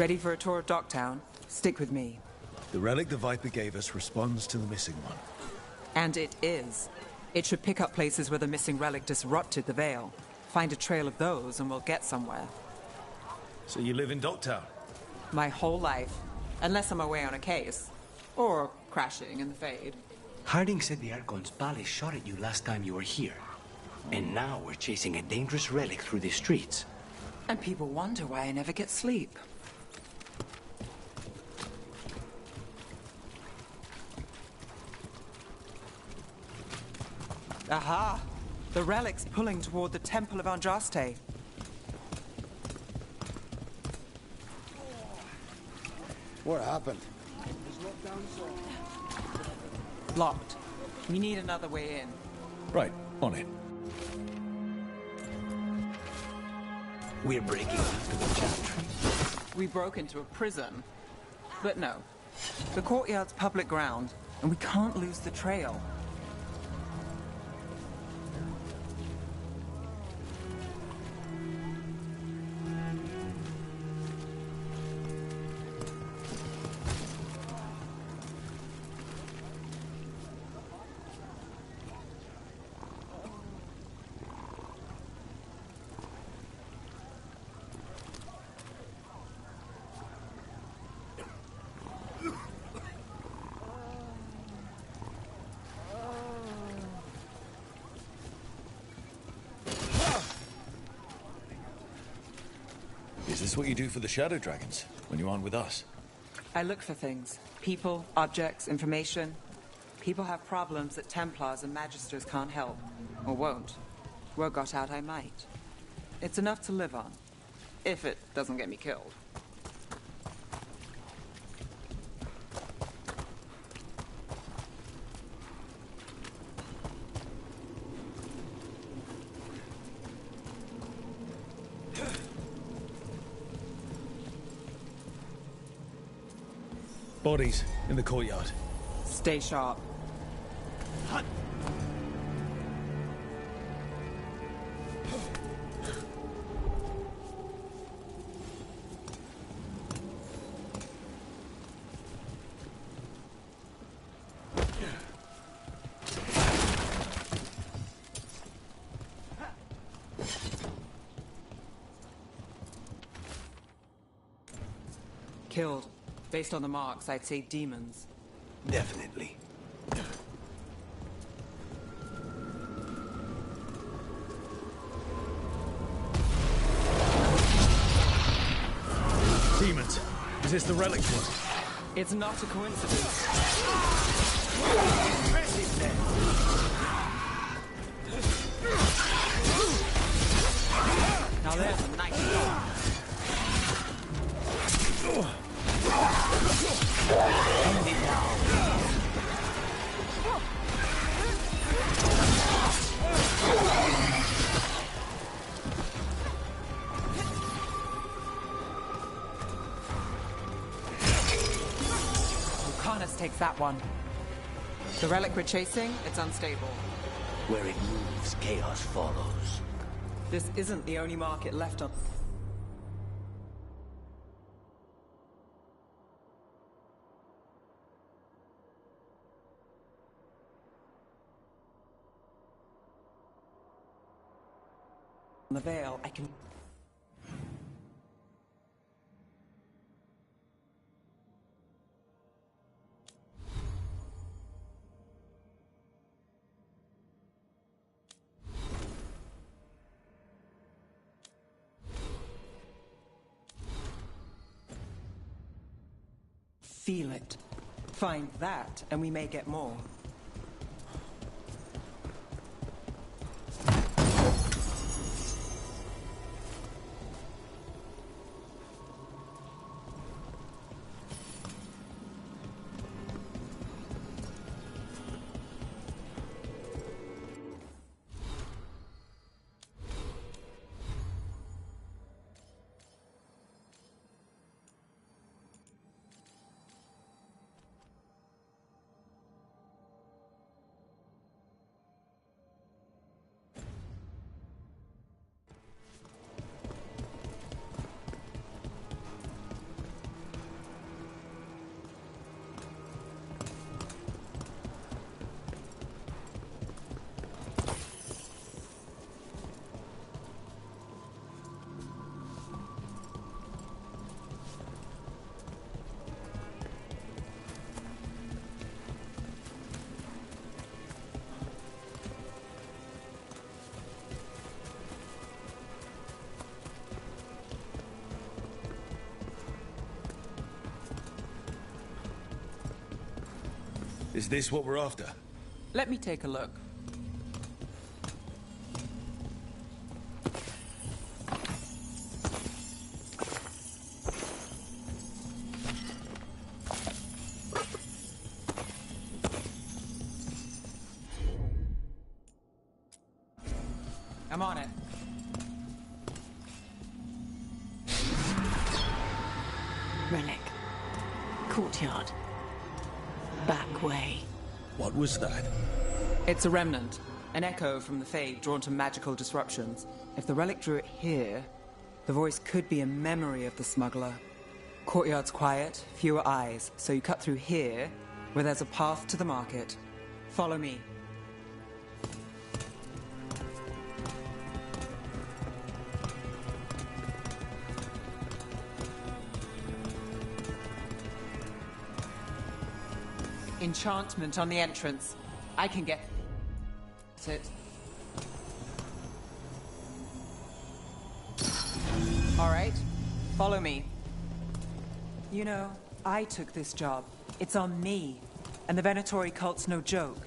Ready for a tour of Docktown? Stick with me. The relic the Viper gave us responds to the missing one. And it is. It should pick up places where the missing relic disrupted the Veil. Find a trail of those and we'll get somewhere. So you live in Docktown? My whole life. Unless I'm away on a case. Or crashing in the Fade. Harding said the Archon's palace shot at you last time you were here. And now we're chasing a dangerous relic through the streets. And people wonder why I never get sleep. Aha! The relic's pulling toward the Temple of Andraste. What happened? Locked. We need another way in. Right, on it. We're breaking into the chapter. We broke into a prison. But no. The courtyard's public ground, and we can't lose the trail. Is this what you do for the Shadow Dragons, when you aren't with us? I look for things. People, objects, information. People have problems that Templars and Magisters can't help. Or won't. Were got out, I might. It's enough to live on. If it doesn't get me killed. Bodies in the courtyard. Stay sharp. Killed. Based on the marks, I'd say demons. Definitely. Demons. Is this the relic one? It's not a coincidence. Impressive then. Now there's a nice dog. Lucanus takes that one. The relic we're chasing, it's unstable. Where it moves, chaos follows. This isn't the only market left on... the Veil, I can... feel it. Find that, and we may get more. Is this what we're after? Let me take a look. I'm on it. Relic. Courtyard. Back way. What was that? It's a remnant. An echo from the Fade drawn to magical disruptions. If the relic drew it here, the voice could be a memory of the smuggler. Courtyard's quiet, fewer eyes, so you cut through here, where there's a path to the market. Follow me. Enchantment on the entrance. I can get it. All right, follow me. You know, I took this job. It's on me. And the Venatori cult's no joke.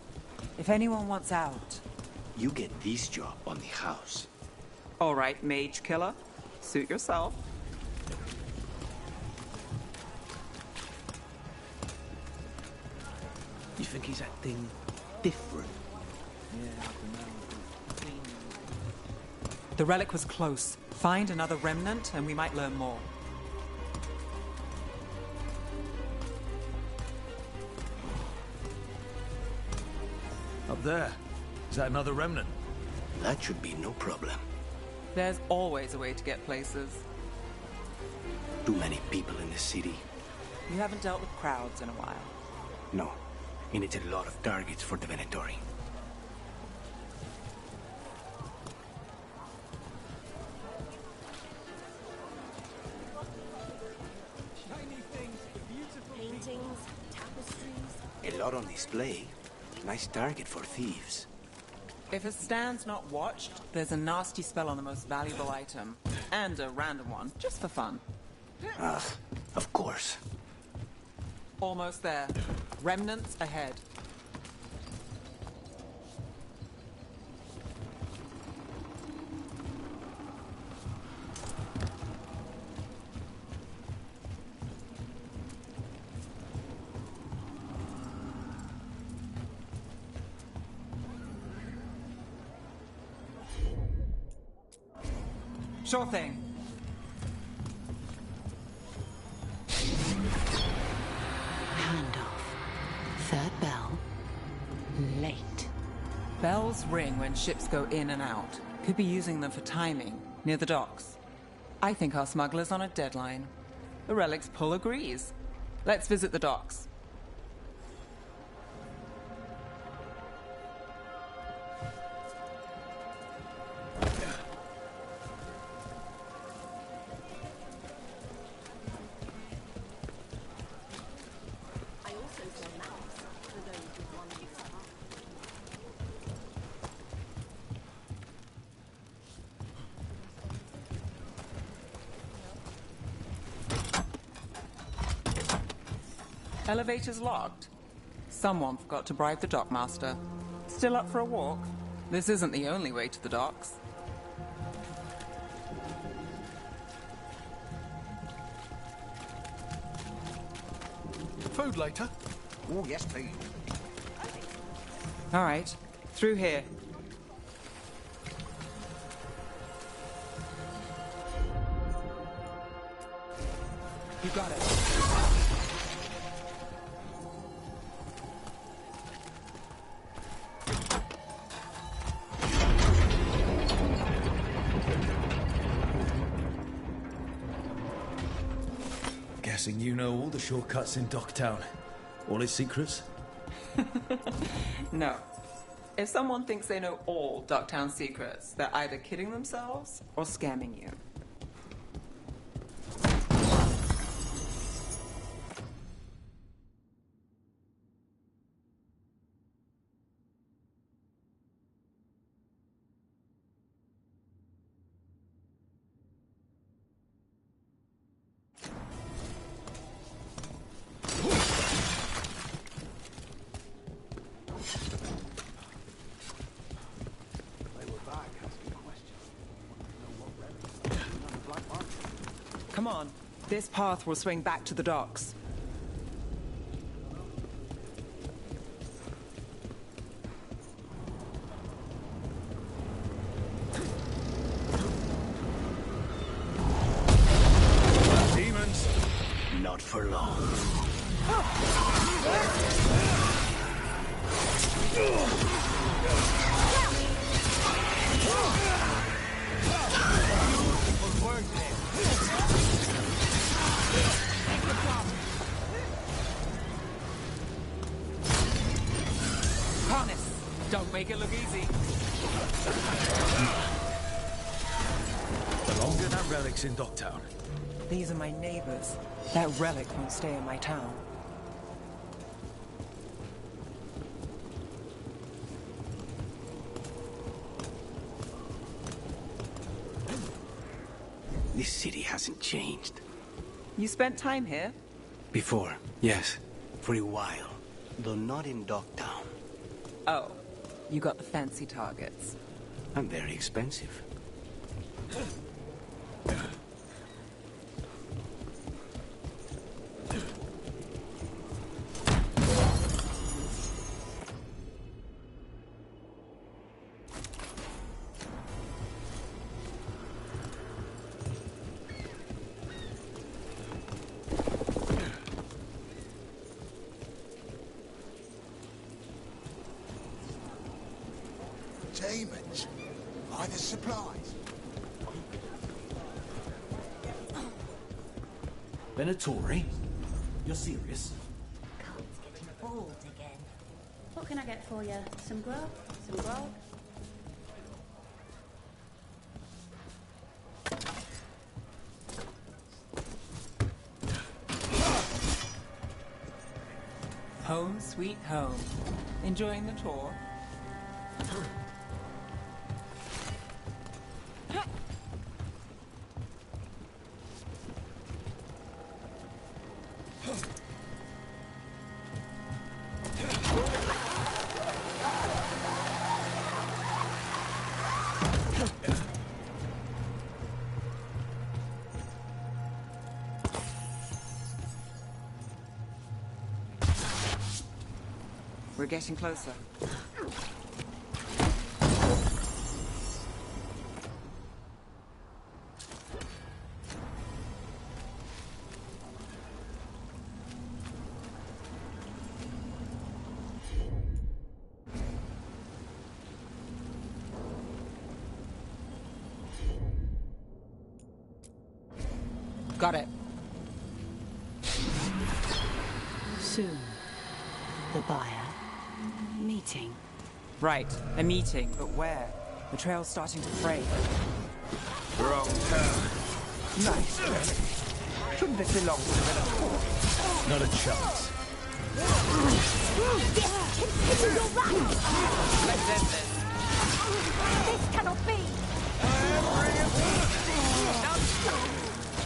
If anyone wants out... You get this job on the house. All right, mage killer. Suit yourself. You think he's acting different? The relic was close. Find another remnant and we might learn more. Up there. Is that another remnant? That should be no problem. There's always a way to get places. Too many people in the city. You haven't dealt with crowds in a while. No. And it's a lot of targets for the Venatori. Paintings, tapestries. A lot on display. Nice target for thieves. If a stand's not watched, there's a nasty spell on the most valuable item. And a random one, just for fun. Ah, of course. Almost there. Remnants ahead. Sure thing. Handoff. Third bell. Late. Bells ring when ships go in and out. Could be using them for timing, near the docks. I think our smuggler's on a deadline. The relic's pull agrees. Let's visit the docks. Elevator's locked. Someone forgot to bribe the dockmaster. Still up for a walk? This isn't the only way to the docks. Food later? Oh, yes, please. All right, through here. You got it. Guessing you know all the shortcuts in Docktown. All its secrets? No. If someone thinks they know all Docktown secrets, they're either kidding themselves or scamming you. Come on. This path will swing back to the docks. Demons! Not for long. Harness! Don't make it look easy. The longer that relic's in Docktown. These are my neighbors. That relic won't stay in my town. This city hasn't changed. You spent time here? Before, yes. For a while. Though not in Docktown. Oh, you got the fancy targets. I'm very expensive. Demons. Buy the supplies. Venatori? You're serious? Cart's getting bored again. What can I get for you? Some grub? Some grog? Home sweet home. Enjoying the tour? We're getting closer. Got it. Soon. The buyer. Meeting. Right, a meeting, but where? The trail's starting to fray. Wrong turn. Nice relic. Shouldn't this belong to the court? Not a chance. Let's end this. This cannot be!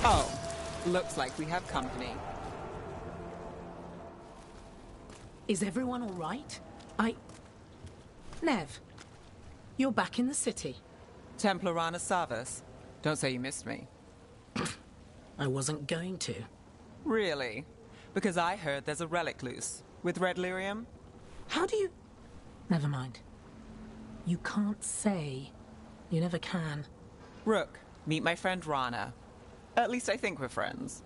Oh, looks like we have company. Is everyone all right? Nev, you're back in the city. Templar Rana Savas. Don't say you missed me. I wasn't going to. Really? Because I heard there's a relic loose. With red lyrium? How do you... Never mind. You can't say. You never can. Rook, meet my friend Rana. At least I think we're friends.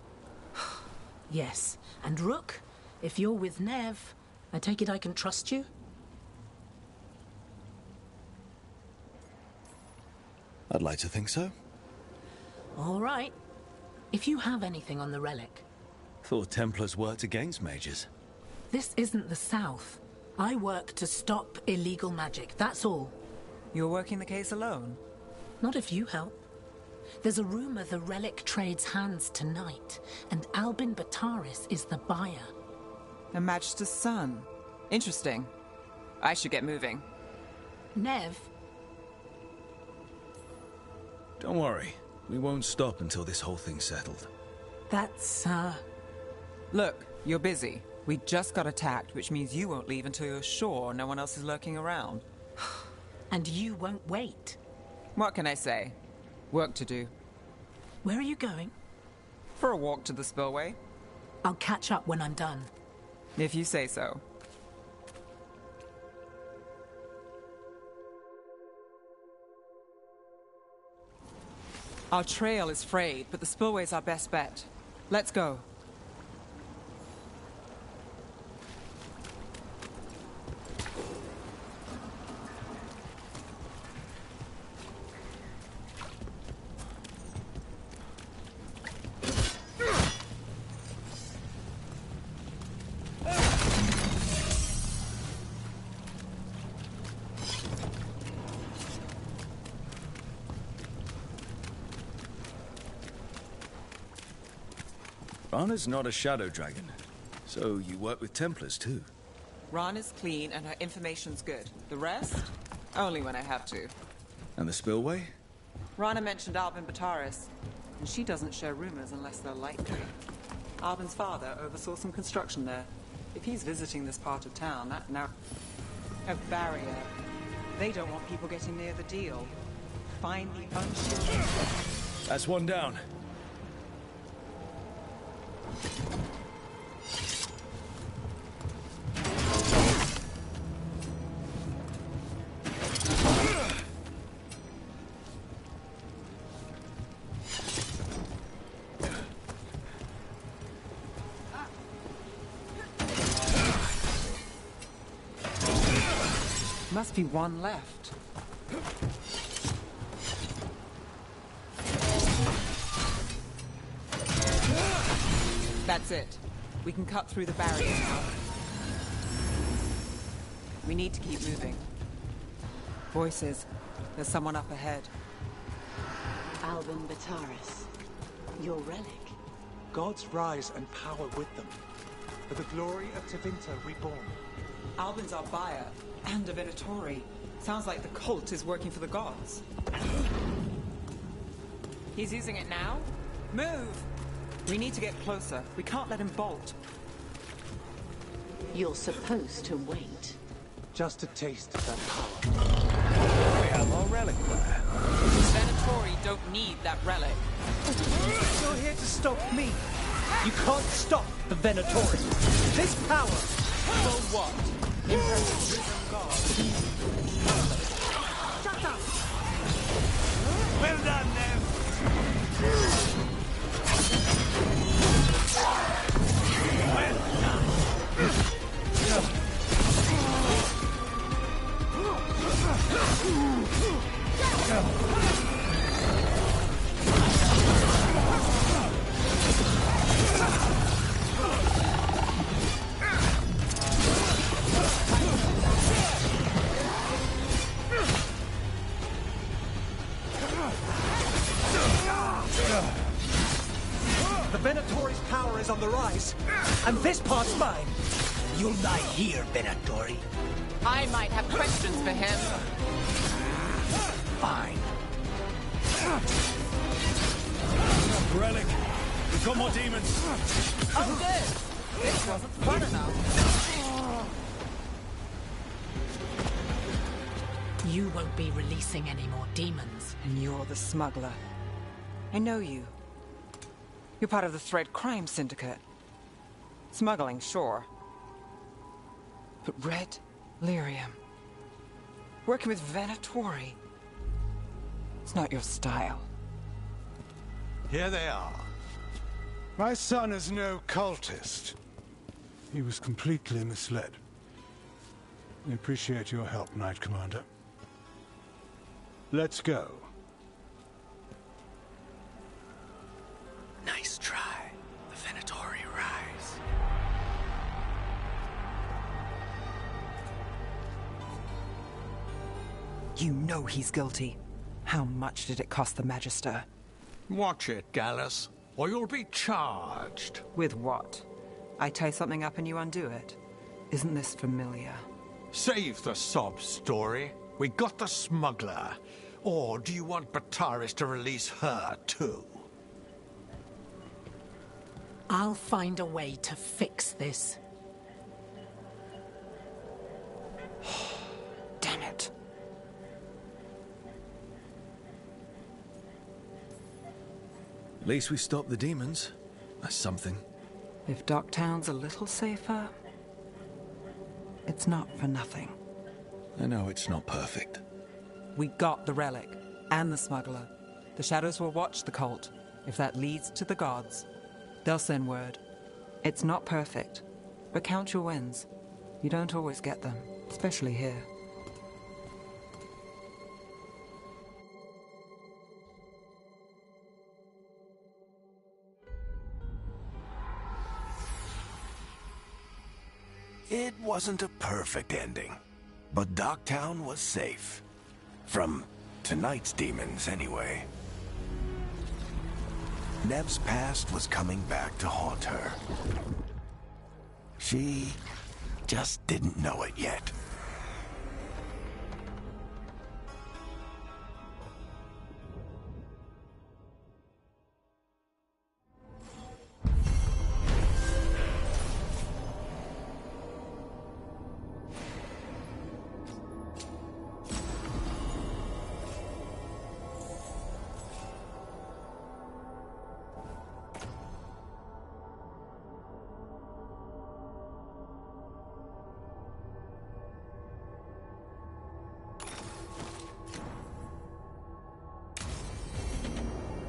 Yes. And Rook, if you're with Nev, I take it I can trust you? I'd like to think so. All right. If you have anything on the relic... Thought Templars worked against mages. This isn't the South. I work to stop illegal magic, that's all. You're working the case alone? Not if you help. There's a rumor the relic trades hands tonight, and Albin Bataris is the buyer. A Magister's son. Interesting. I should get moving. Nev, Don't worry. We won't stop until this whole thing's settled. that's, Look, you're busy. We just got attacked, which means you won't leave until you're sure no one else is lurking around. and you won't wait. What can I say? Work to do. Where are you going? For a walk to the spillway. I'll catch up when I'm done. If you say so. Our trail is frayed, but the spillway's our best bet. Let's go. Rana's not a shadow dragon, so you work with Templars too. Ron is clean and her information's good. The rest? Only when I have to. And the spillway? Rana mentioned Albin Bataris, and she doesn't share rumors unless they're likely. Albin's father oversaw some construction there. If he's visiting this part of town, that now... A barrier. They don't want people getting near the deal. Find the unshielded... That's one down. Must be one left. That's it. We can cut through the barrier now. We need to keep moving. Voices. There's someone up ahead. Albin Bataris. Your relic. Gods rise and power with them. For the glory of Tevinter reborn. Albin's our buyer, and a Venatori. Sounds like the cult is working for the gods. He's using it now? Move! We need to get closer. We can't let him bolt. You're supposed to wait. Just to taste that power. We have our relic there. Venatori don't need that relic. You're here to stop me. You can't stop the Venatori. This power. For what? Impressive risen god. Shut up. Well done, then. The Venatori's power is on the rise, and this part's mine. You'll die here, Venatori. I might have questions for him. Fine. Relic. We've got more demons. Oh, good. This wasn't fun enough. You won't be releasing any more demons. And you're the smuggler. I know you. You're part of the Thread Crime Syndicate. Smuggling, sure. But Red Lyrium. Working with Venatori. It's not your style. Here they are. My son is no cultist. He was completely misled. We appreciate your help, Knight Commander. Let's go. Nice try. The Venatori rise. You know he's guilty. How much did it cost the Magister? Watch it, Gallus, or you'll be charged. With what? I tie something up and you undo it. Isn't this familiar? Save the sob story. We got the smuggler. Or do you want Bataris to release her, too? I'll find a way to fix this. Damn it. At least we stopped the demons. That's something. If Docktown's a little safer, it's not for nothing. I know it's not perfect. We got the relic, and the smuggler. The Shadows will watch the cult. If that leads to the gods, they'll send word. It's not perfect, but count your wins. You don't always get them, especially here. It wasn't a perfect ending, but Docktown was safe. From tonight's demons, anyway. Nev's past was coming back to haunt her. She just didn't know it yet.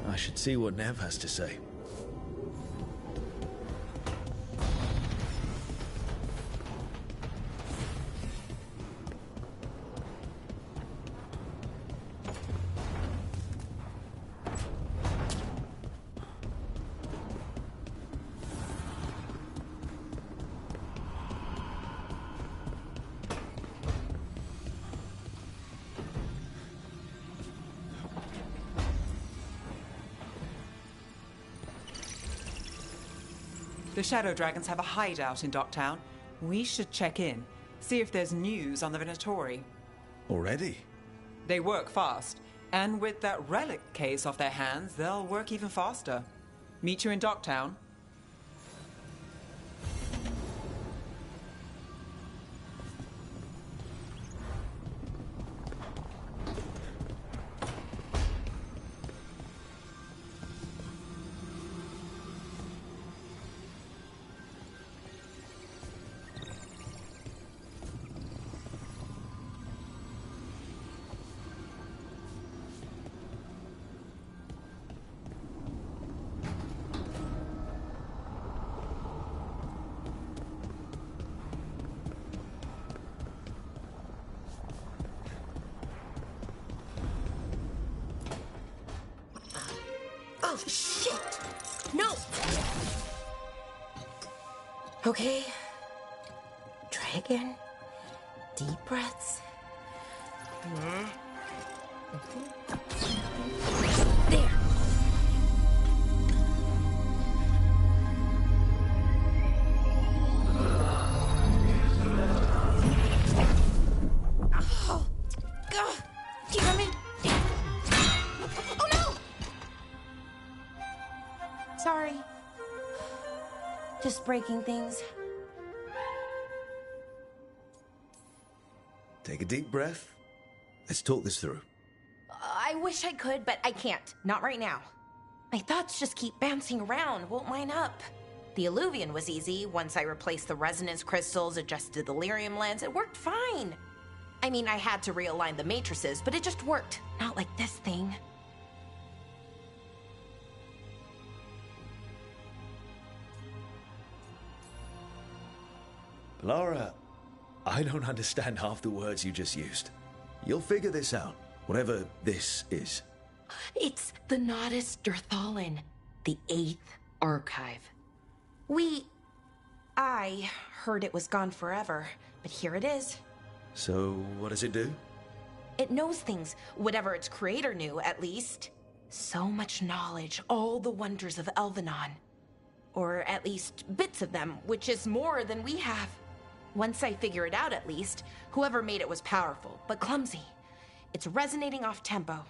I should see what Nev has to say. The Shadow Dragons have a hideout in Docktown. We should check in, see if there's news on the Venatori. Already? They work fast, and with that relic case off their hands, they'll work even faster. Meet you in Docktown. Oh, shit! No! Okay. Try again. Deep breaths. There! Oh! God! Damn it! Oh no! Sorry. Just breaking things. Take a deep breath. Let's talk this through. I wish I could, but I can't. Not right now. My thoughts just keep bouncing around, won't line up. The Illuvian was easy. Once I replaced the resonance crystals, adjusted the lyrium lens, it worked fine. I mean, I had to realign the matrices, but it just worked. Not like this thing. Laura, I don't understand half the words you just used. You'll figure this out, whatever this is. It's the Nodus Dirthalin, the 8th archive. I heard it was gone forever, but here it is. So, what does it do? It knows things, whatever its creator knew, at least. So much knowledge, all the wonders of Elvenon. Or at least bits of them, which is more than we have. Once I figure it out, at least, whoever made it was powerful, but clumsy. It's resonating off tempo.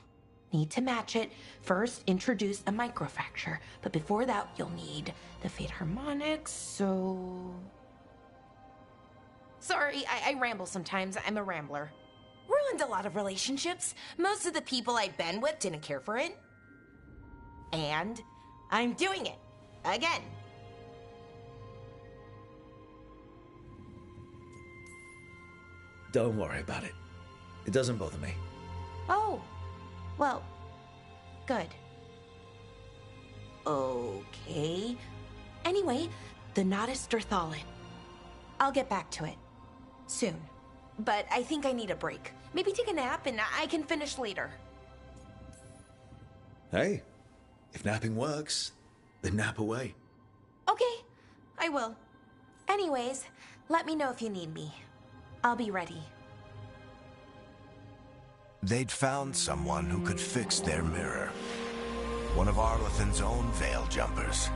Need to match it. First, introduce a microfracture, but before that, you'll need the Fate harmonics, so... Sorry, I ramble sometimes. I'm a rambler. Ruined a lot of relationships. Most of the people I'd been with didn't care for it. And I'm doing it. Again. Don't worry about it. It doesn't bother me. Oh, well, good. Okay. Anyway, the Nodus Derthalin. I'll get back to it. Soon. But I think I need a break. Maybe take a nap and I can finish later. Hey, if napping works, then nap away. Okay, I will. Anyways, let me know if you need me. I'll be ready. They'd found someone who could fix their mirror. One of Arlethan's own Veil Jumpers.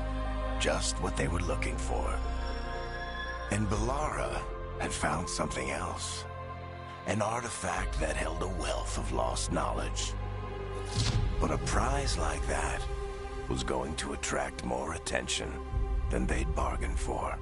Just what they were looking for. And Bellara had found something else. An artifact that held a wealth of lost knowledge. But a prize like that was going to attract more attention than they'd bargained for.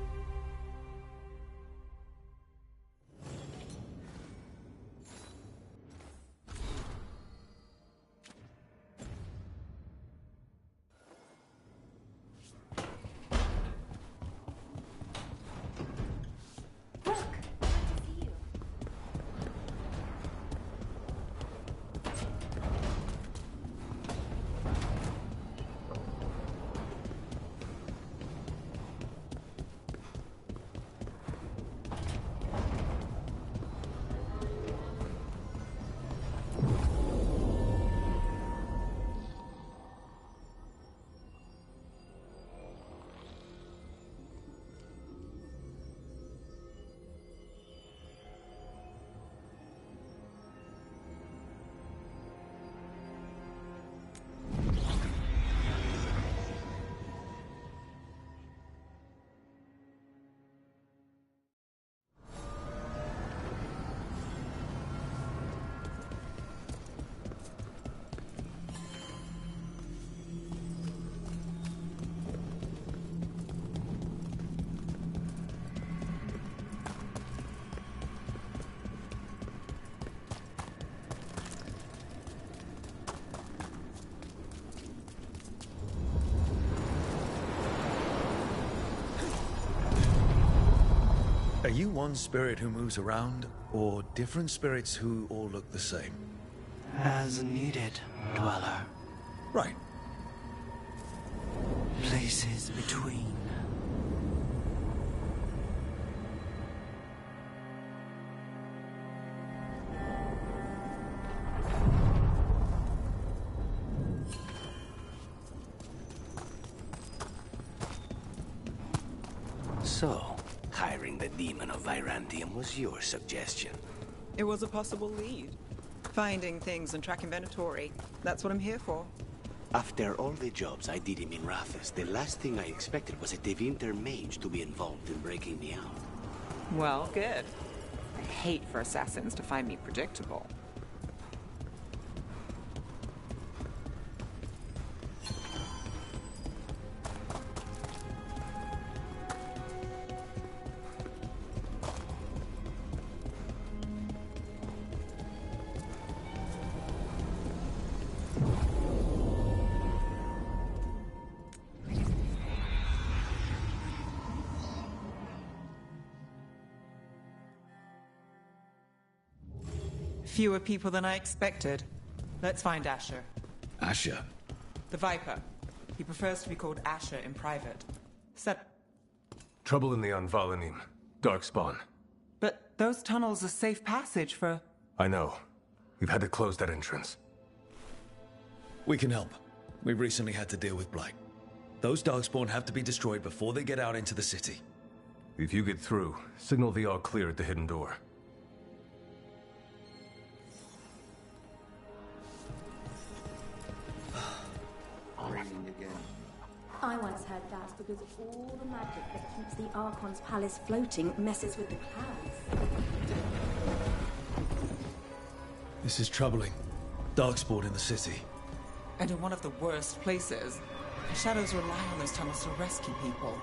Are you one spirit who moves around, or different spirits who all look the same? As needed, Dweller. Right. Places between. So, hiring the Demon of Virantium was your suggestion. It was a possible lead. Finding things and tracking Venatori. That's what I'm here for. After all the jobs I did in Minrathous, the last thing I expected was a Tevinter mage to be involved in breaking me out. Well, good. I hate for assassins to find me predictable. Fewer people than I expected. Let's find Asher. Asher? The Viper. He prefers to be called Asher in private. Trouble in the Anvalanim. Darkspawn. But those tunnels are safe passage for... I know. We've had to close that entrance. We can help. We recently had to deal with Blight. Those Darkspawn have to be destroyed before they get out into the city. If you get through, signal the all clear at the hidden door. I once heard that's because all the magic that keeps the Archon's palace floating messes with the clouds. This is troubling. Darkspawn in the city. And in one of the worst places. The Shadows rely on those tunnels to rescue people.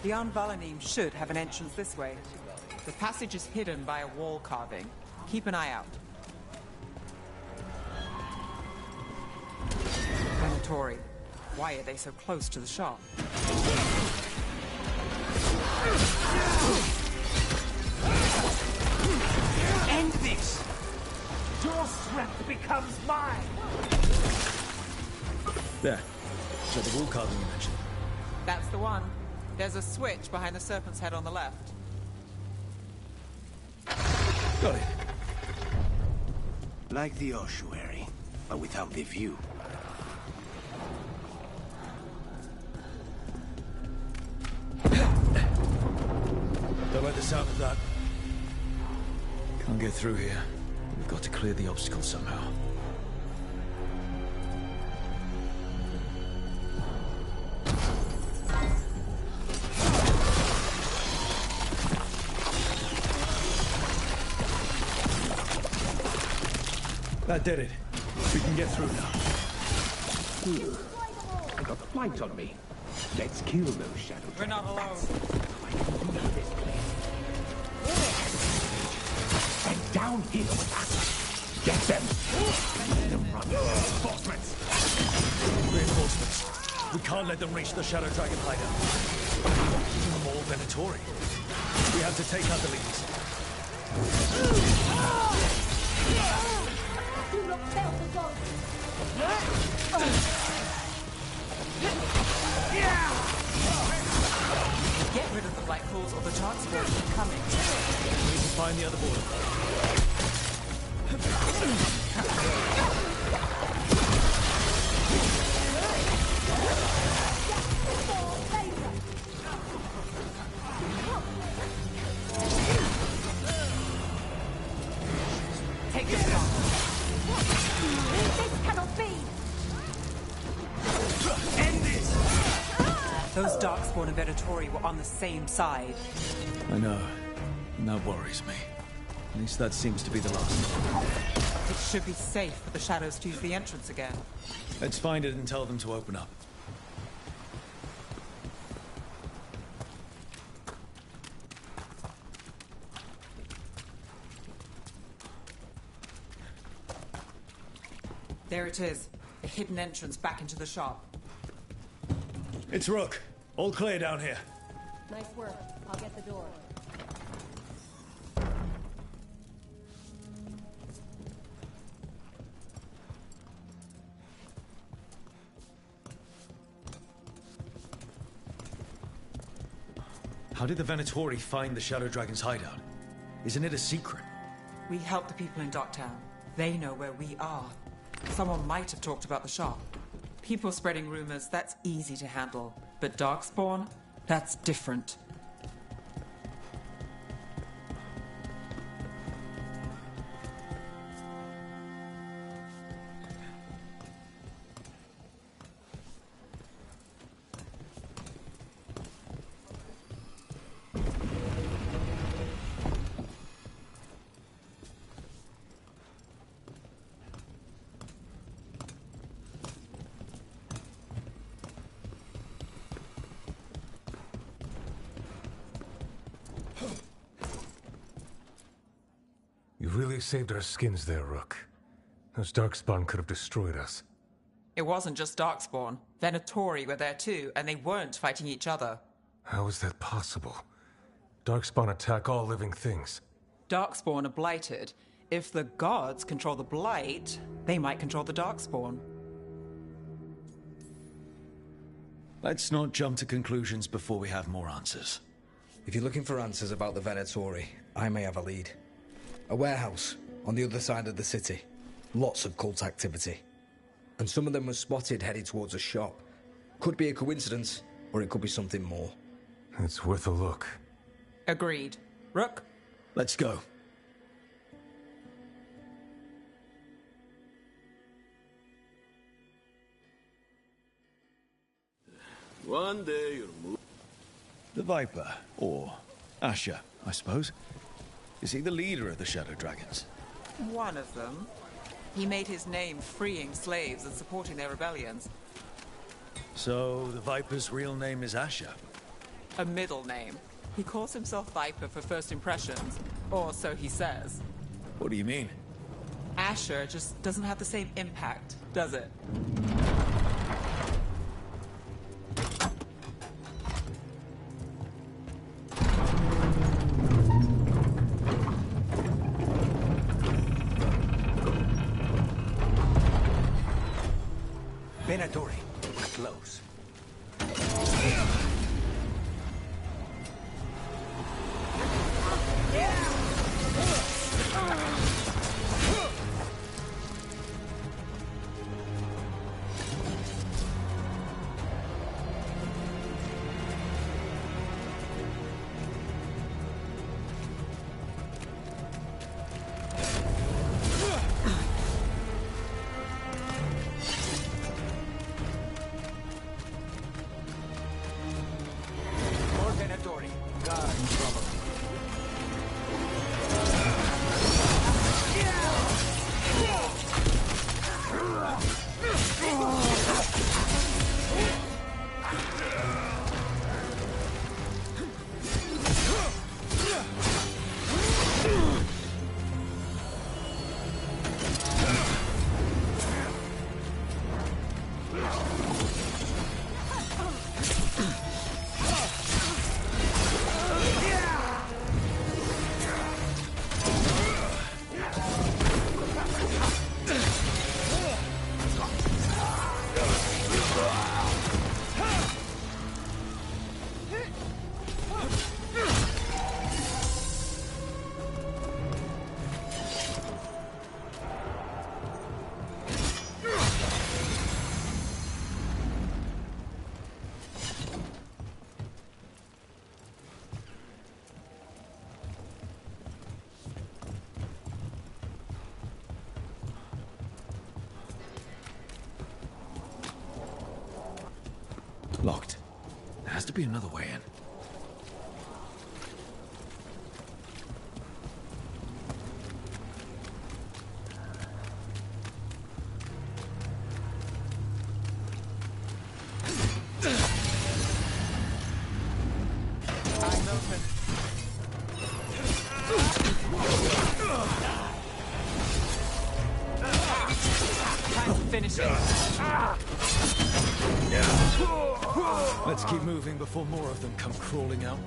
The Anvalanim should have an entrance this way. The passage is hidden by a wall carving. Keep an eye out. Venatori. Why are they so close to the shop? End this! Your strength becomes mine! There. So the wall carving you mentioned. That's the one. There's a switch behind the serpent's head on the left. Got it. Like the ossuary, but without the view. Don't like the sound of that. Can't get through here. We've got to clear the obstacle somehow. That did it. We can get through now. I got the light on me. Let's kill those shadow dragons. We're not alone. This place. And down here with us. Get them. Let them run. Reinforcements. Reinforcements. We can't let them reach the Shadow Dragon hideout. Even more Venatori. We have to take out the leads. Do not fail the gods. Get rid of the black pools or the transport is coming. We need to find the other border. Take this off. This cannot be. End this! Those Darkspawn and Venatori were on the same side. I know. And that worries me. At least that seems to be the last. It should be safe for the shadows to use the entrance again. Let's find it and tell them to open up. There it is. A hidden entrance back into the shop. It's Rook. All clear down here. Nice work. I'll get the door. How did the Venatori find the Shadow Dragon's hideout? Isn't it a secret? We help the people in Docktown. They know where we are. Someone might have talked about the shop. People spreading rumors, that's easy to handle. But Darkspawn? That's different. You really saved our skins there, Rook. Those Darkspawn could have destroyed us. It wasn't just Darkspawn. Venatori were there too, and they weren't fighting each other. How is that possible? Darkspawn attack all living things. Darkspawn are blighted. If the gods control the blight, they might control the Darkspawn. Let's not jump to conclusions before we have more answers. If you're looking for answers about the Venatori, I may have a lead. A warehouse on the other side of the city. Lots of cult activity. And some of them were spotted headed towards a shop. Could be a coincidence, or it could be something more. It's worth a look. Agreed. Rook? Let's go. One day you'll move. The Viper, or Asher, I suppose. Is he the leader of the Shadow Dragons? One of them. He made his name freeing slaves and supporting their rebellions. So, the Viper's real name is Asher? A middle name. He calls himself Viper for first impressions, or so he says. What do you mean? Asher just doesn't have the same impact, does it? Venatori. We're close. Locked. There has to be another way in. Eyes open. Time to finish it. Let's keep moving before more of them come crawling out.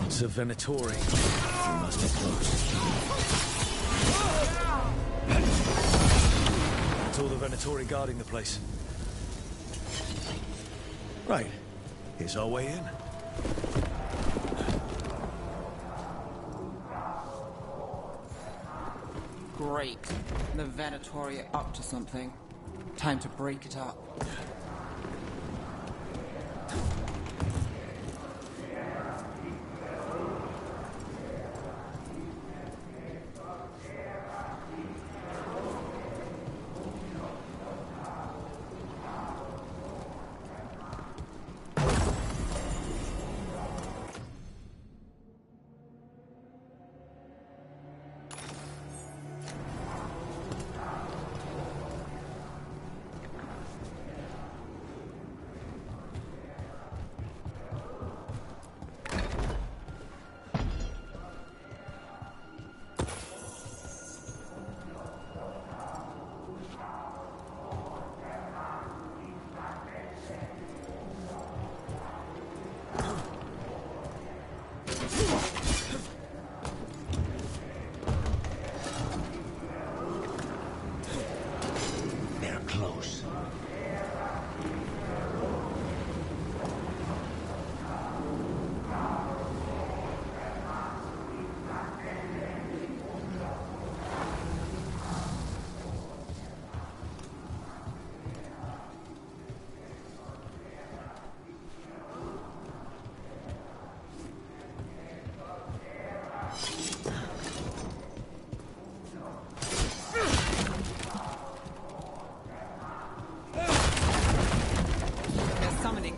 It's a Venatori. We must be close. It's all the Venatori guarding the place. Right. Here's our way in. Great. The Venatori are up to something. Time to break it up.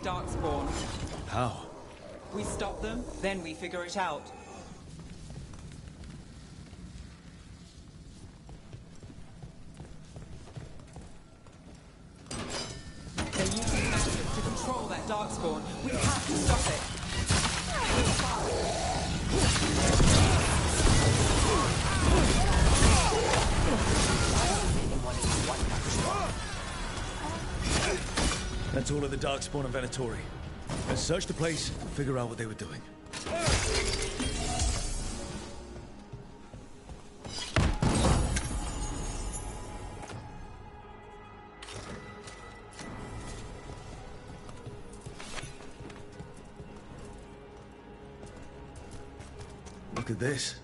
Darkspawn. How? We stop them, then we figure it out. They're using magic to control that Darkspawn. We have to stop it. That's all of the Darkspawn and Venatori. Let's search the place and figure out what they were doing. Look at this.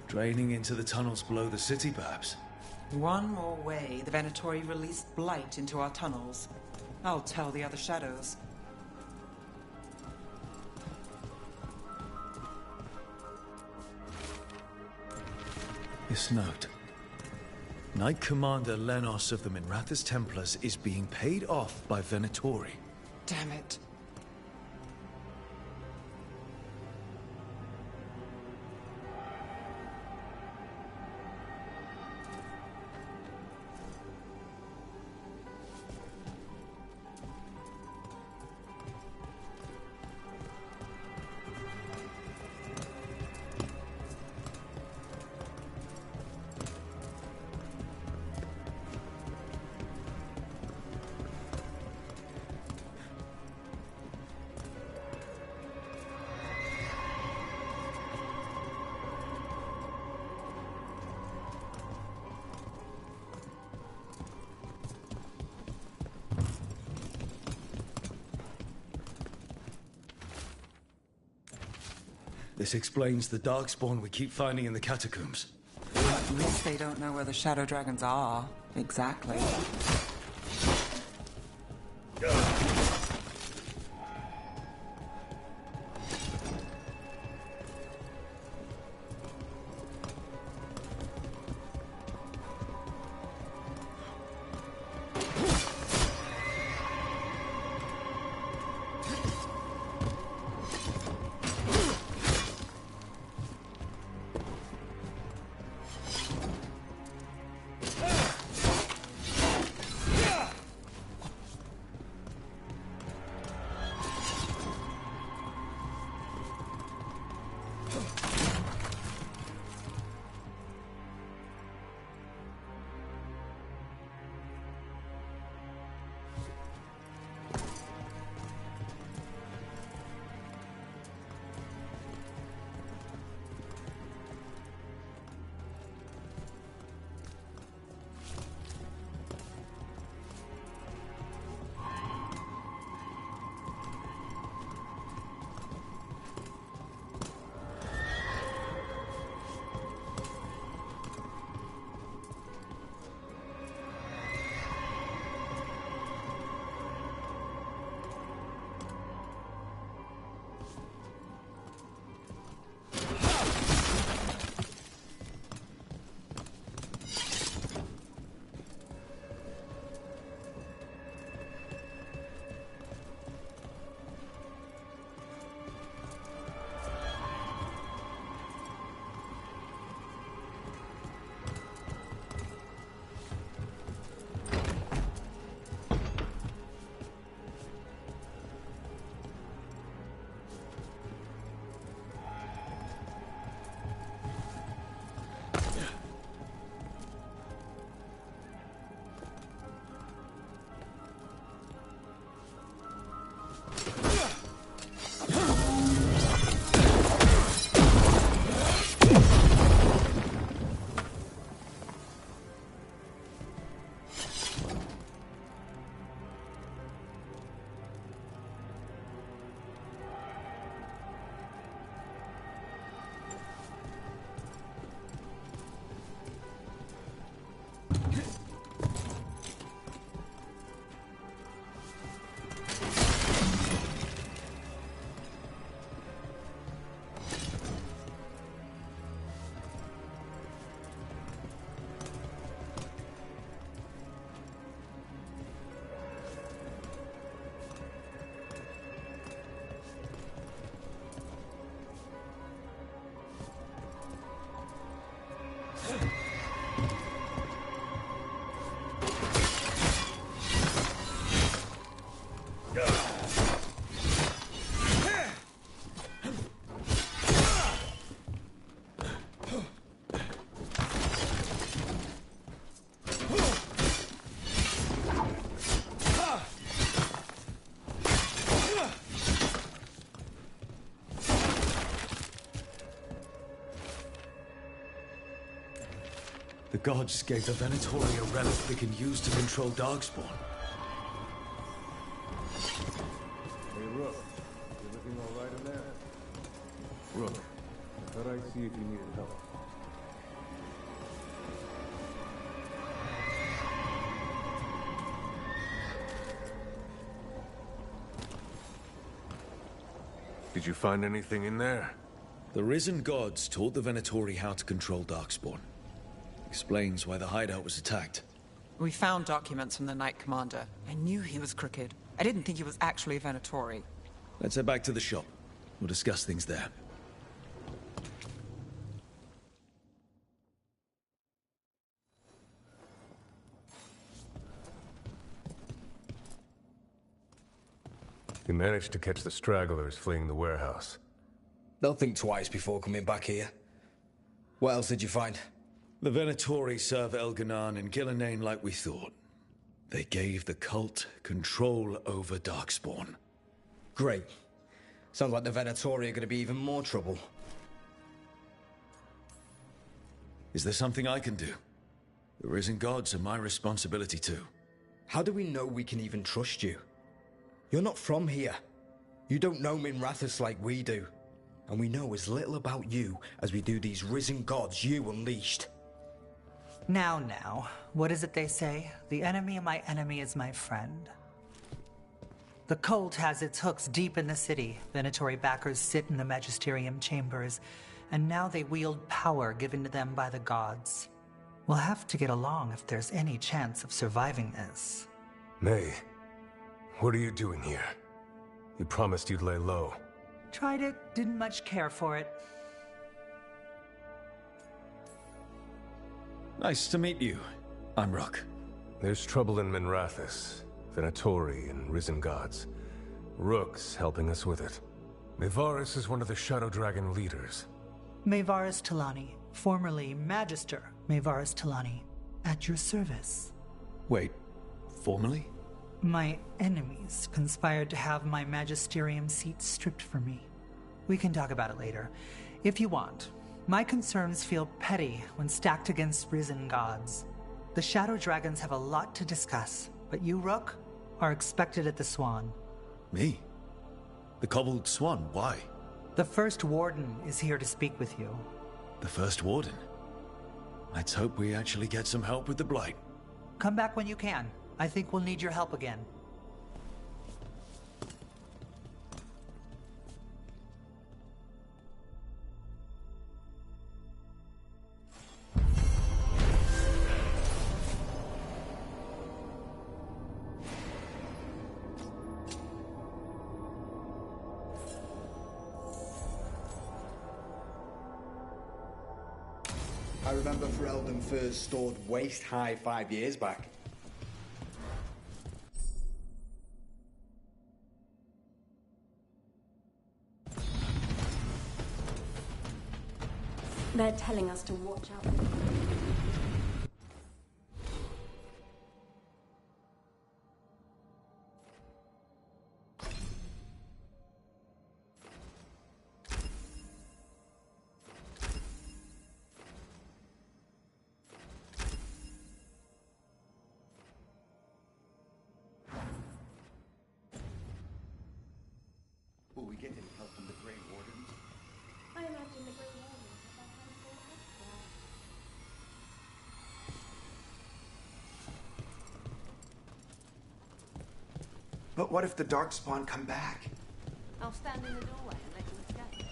Draining into the tunnels below the city, perhaps. One more way the Venatori released blight into our tunnels. I'll tell the other shadows. This note. Knight Commander Lenos of the Minrathous Templars is being paid off by Venatori. Damn it. This explains the Darkspawn we keep finding in the catacombs. At least they don't know where the Shadow Dragons are. Exactly. The gods gave the Venatori a relic they can use to control Darkspawn. Hey, Rook. Everything all right in there? Rook, I thought I'd see if you needed help. Did you find anything in there? The risen gods taught the Venatori how to control Darkspawn. Explains why the hideout was attacked. We found documents from the Knight Commander. I knew he was crooked. I didn't think he was actually a Venatori. Let's head back to the shop. We'll discuss things there. You managed to catch the stragglers fleeing the warehouse. They'll think twice before coming back here. What else did you find? The Venatori serve Elganon and Gillenane like we thought. They gave the cult control over Darkspawn. Great. Sounds like the Venatori are going to be even more trouble. Is there something I can do? The risen gods are my responsibility too. How do we know we can even trust you? You're not from here. You don't know Minrathous like we do. And we know as little about you as we do these risen gods you unleashed. Now, what is it they say? The enemy of my enemy is my friend. The cult has its hooks deep in the city. Venatori backers sit in the magisterium chambers, and now they wield power given to them by the gods. We'll have to get along if there's any chance of surviving this. May, what are you doing here? You promised you'd lay low. Tried it, didn't much care for it. Nice to meet you. I'm Rook. There's trouble in Minrathous, Venatori and risen gods. Rook's helping us with it. Mayvaris is one of the Shadow Dragon leaders. Mayvaris Talani, formerly Magister Mayvaris Talani, at your service. Wait, formerly? My enemies conspired to have my magisterium seat stripped from me. We can talk about it later, if you want. My concerns feel petty when stacked against risen gods. The Shadow Dragons have a lot to discuss, but you, Rook, are expected at the Swan. Me? The Cobbled Swan, why? The First Warden is here to speak with you. The First Warden? Let's hope we actually get some help with the Blight. Come back when you can. I think we'll need your help again. I remember Ferelden first stored waist-high 5 years back. They're telling us to watch out. Will we get any help from the Grey Wardens? I imagine the Grey Wardens have their hands full elsewhere. But what if the Darkspawn come back? I'll stand in the doorway and let you escape.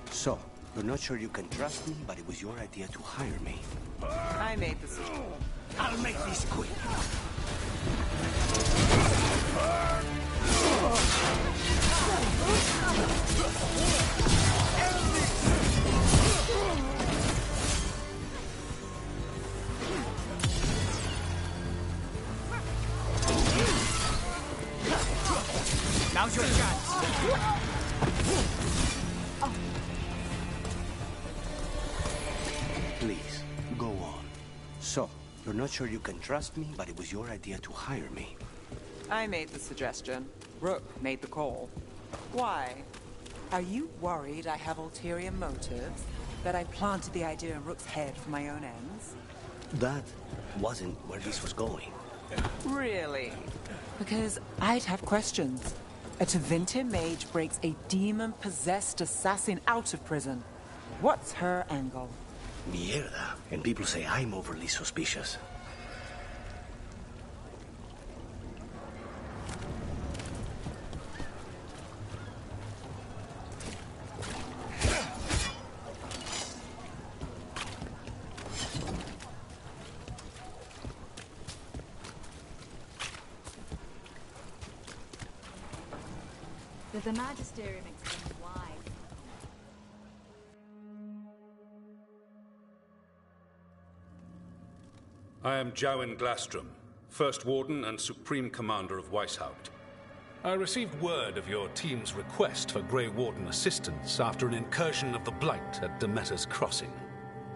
So, you're not sure you can trust me, but it was your idea to hire me. I made the decision. I'll make this quick. Now's your chance. Please, go on. So, you're not sure you can trust me, but it was your idea to hire me. I made the suggestion. Rook made the call. Why? Are you worried I have ulterior motives? That I planted the idea in Rook's head for my own ends? That wasn't where this was going. Really? Because I'd have questions. A Tevinter mage breaks a demon-possessed assassin out of prison. What's her angle? Mierda. And people say I'm overly suspicious. The Magisterium explains why. I am Jowen Glastrom, First Warden and Supreme Commander of Weishaupt. I received word of your team's request for Grey Warden assistance after an incursion of the Blight at Demeter's Crossing.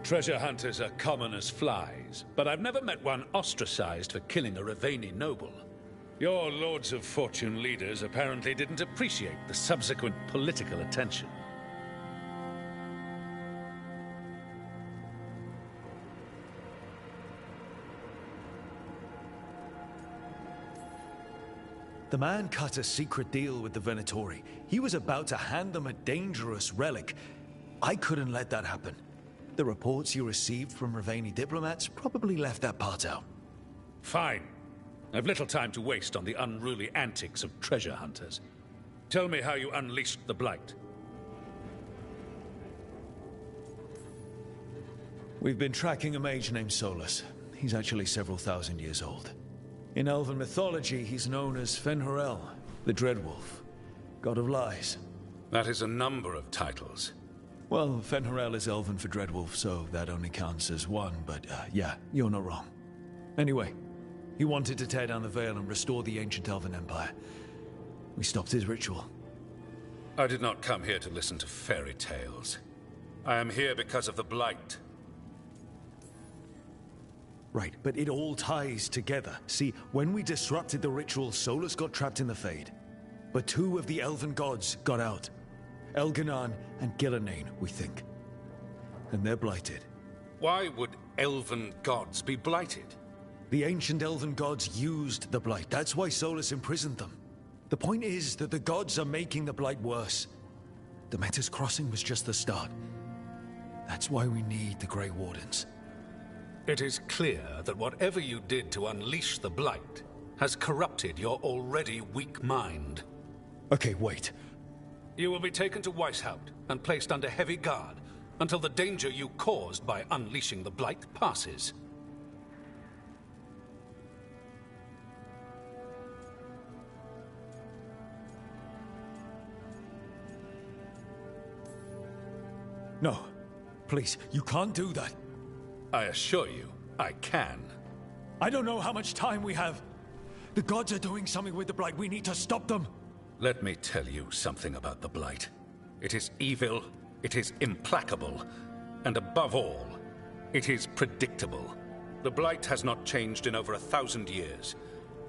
Treasure hunters are common as flies, but I've never met one ostracized for killing a Raveni noble. Your Lords of Fortune leaders apparently didn't appreciate the subsequent political attention. The man cut a secret deal with the Venatori. He was about to hand them a dangerous relic. I couldn't let that happen. The reports you received from Raveni diplomats probably left that part out. Fine. I've little time to waste on the unruly antics of treasure hunters. Tell me how you unleashed the Blight. We've been tracking a mage named Solus. He's actually several thousand years old. In Elven mythology, he's known as Fen'Harel, the Dreadwolf, god of lies. That is a number of titles. Well, Fen'Harel is Elven for Dreadwolf, so that only counts as one, but yeah, you're not wrong. Anyway, he wanted to tear down the Veil and restore the ancient Elven Empire. We stopped his ritual. I did not come here to listen to fairy tales. I am here because of the Blight. Right, but it all ties together. See, when we disrupted the ritual, Solus got trapped in the Fade. But two of the Elven gods got out. Elganan and Gillanane, we think. And they're blighted. Why would Elven gods be blighted? The ancient Elven gods used the Blight. That's why Solus imprisoned them. The point is that the gods are making the Blight worse. Demeter's Crossing was just the start. That's why we need the Grey Wardens. It is clear that whatever you did to unleash the Blight has corrupted your already weak mind. Okay, wait. You will be taken to Weishaupt and placed under heavy guard until the danger you caused by unleashing the Blight passes. No. Please, you can't do that. I assure you, I can. I don't know how much time we have. The gods are doing something with the Blight. We need to stop them. Let me tell you something about the Blight. It is evil, it is implacable, and above all, it is predictable. The Blight has not changed in over 1,000 years.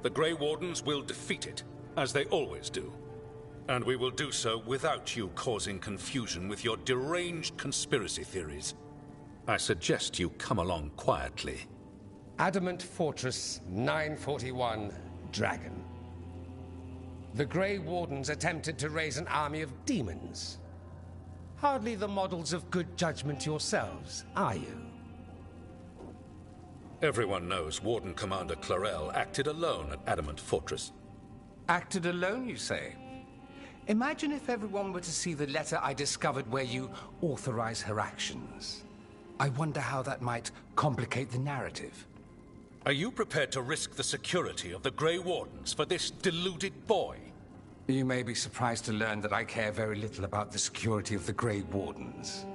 The Grey Wardens will defeat it, as they always do. And we will do so without you causing confusion with your deranged conspiracy theories. I suggest you come along quietly. Adamant Fortress 941, Dragon. The Grey Wardens attempted to raise an army of demons. Hardly the models of good judgment yourselves, are you? Everyone knows Warden Commander Clarel acted alone at Adamant Fortress. Acted alone, you say? Imagine if everyone were to see the letter I discovered where you authorize her actions. I wonder how that might complicate the narrative. Are you prepared to risk the security of the Grey Wardens for this deluded boy? You may be surprised to learn that I care very little about the security of the Grey Wardens.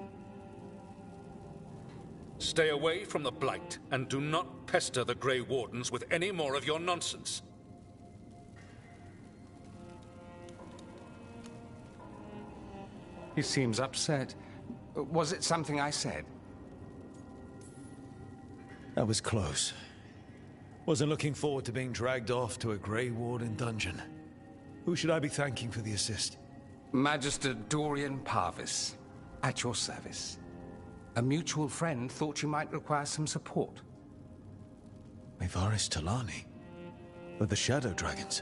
Stay away from the Blight, and do not pester the Grey Wardens with any more of your nonsense. He seems upset. Was it something I said? That was close. Wasn't looking forward to being dragged off to a Grey Warden dungeon. Who should I be thanking for the assist? Magister Dorian Parvis, at your service. A mutual friend thought you might require some support. Mevaris Talani? Of the Shadow Dragons?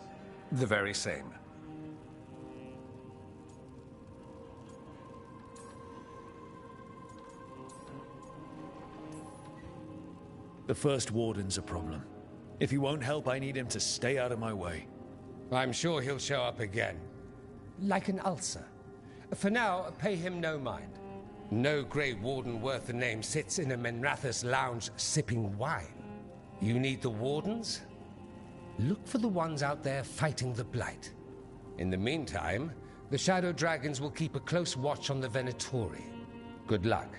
The very same. The First Warden's a problem. If he won't help, I need him to stay out of my way. I'm sure he'll show up again. Like an ulcer. For now, pay him no mind. No Grey Warden worth the name sits in a Menrathus lounge sipping wine. You need the Wardens? Look for the ones out there fighting the Blight. In the meantime, the Shadow Dragons will keep a close watch on the Venatori. Good luck.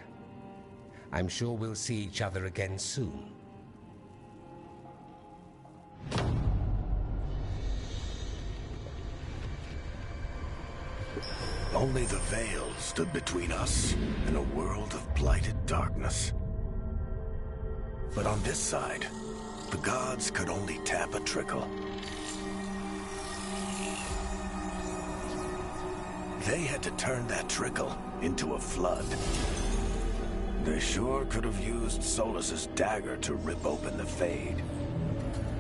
I'm sure we'll see each other again soon. Only the veil stood between us and a world of blighted darkness. But on this side, the gods could only tap a trickle. They had to turn that trickle into a flood. They sure could have used Solus's dagger to rip open the Fade.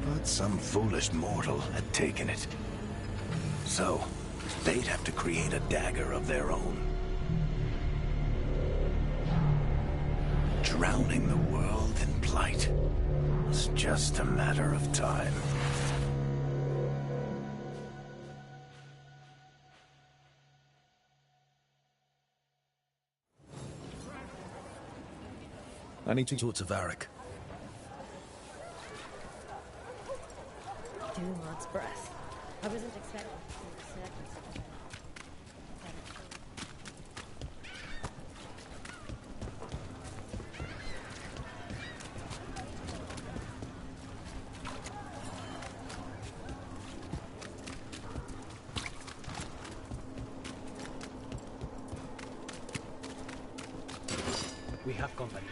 But some foolish mortal had taken it. So, they'd have to create a dagger of their own. Drowning the world in blight was just a matter of time. I need to talk to Varric. Doomod's breath. I wasn't expecting to see the We have company.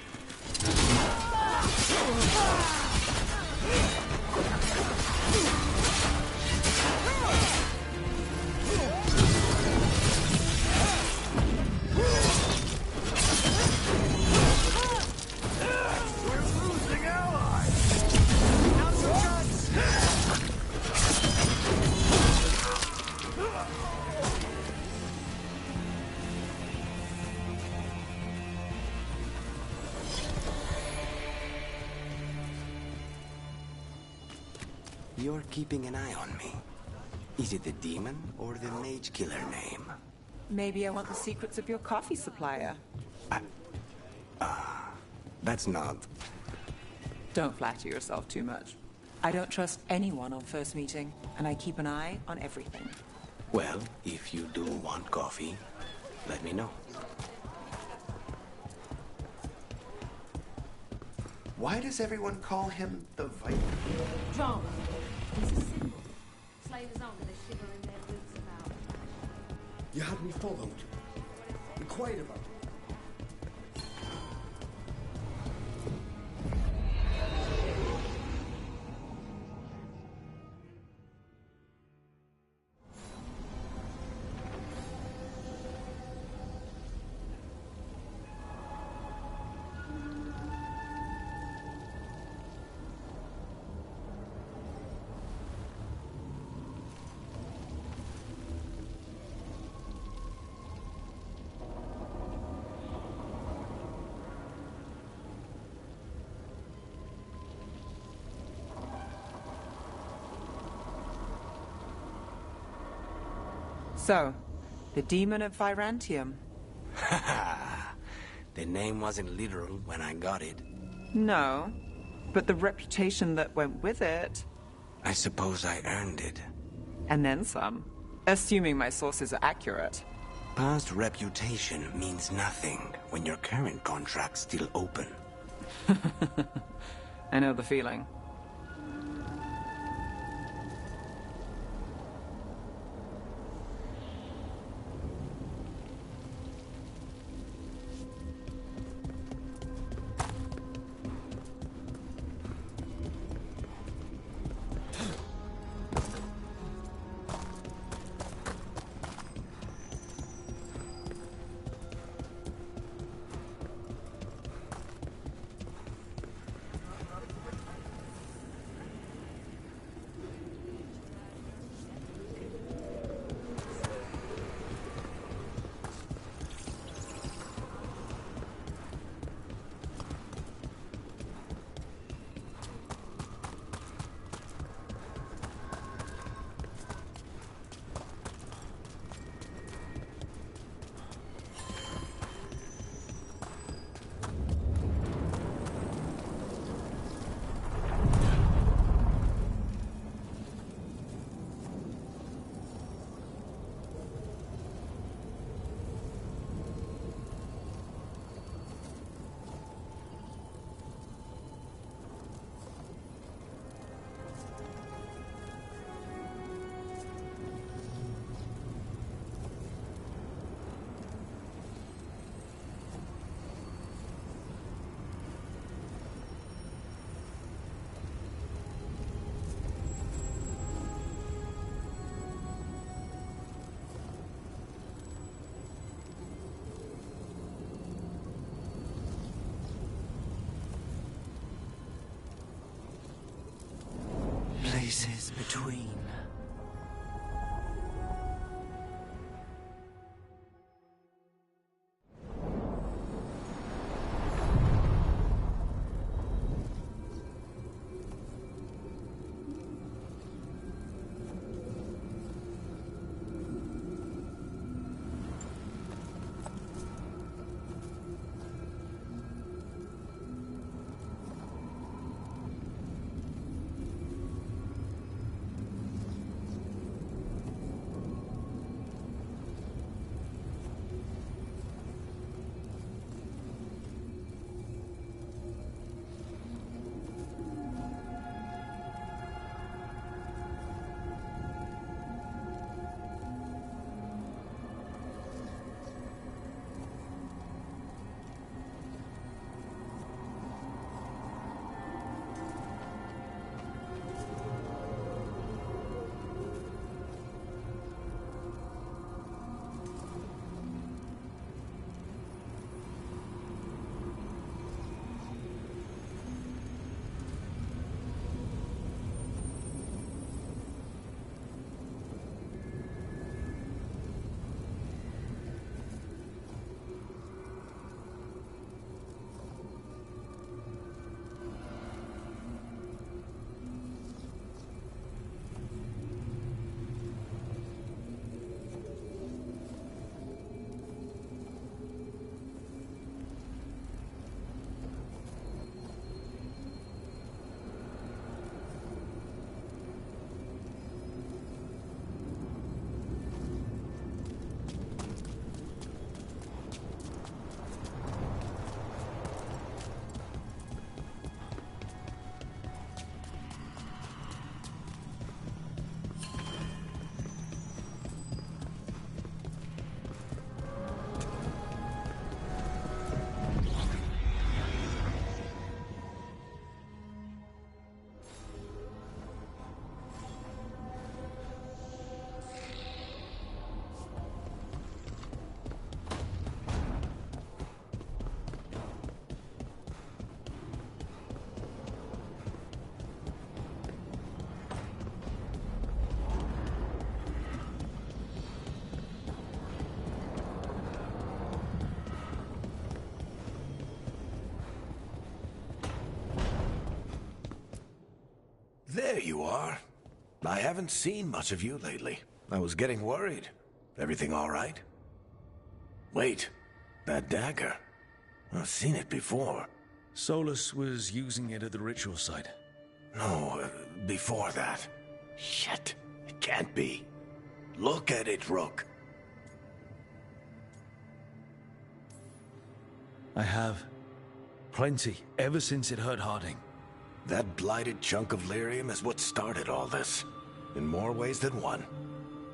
You're keeping an eye on me. Is it the demon or the mage killer name? Maybe I want the secrets of your coffee supplier. That's not... Don't flatter yourself too much. I don't trust anyone on first meeting, and I keep an eye on everything. Well, if you do want coffee, let me know. Why does everyone call him the Viper? drama. It's a symbol. Slavers on with a shiver in their boots about. You had me followed. Inquired about. So, the Demon of Virantium. The name wasn't literal when I got it. No, but the reputation that went with it. I suppose I earned it. And then some. Assuming my sources are accurate. Past reputation means nothing when your current contract's still open. I know the feeling. space between. There you are. I haven't seen much of you lately. I was getting worried. Everything all right? Wait, that dagger. I've seen it before. Solus was using it at the ritual site. No, before that. Shit, it can't be. Look at it, Rook. I have. Plenty, ever since it hurt Harding. That blighted chunk of lyrium is what started all this. In more ways than one.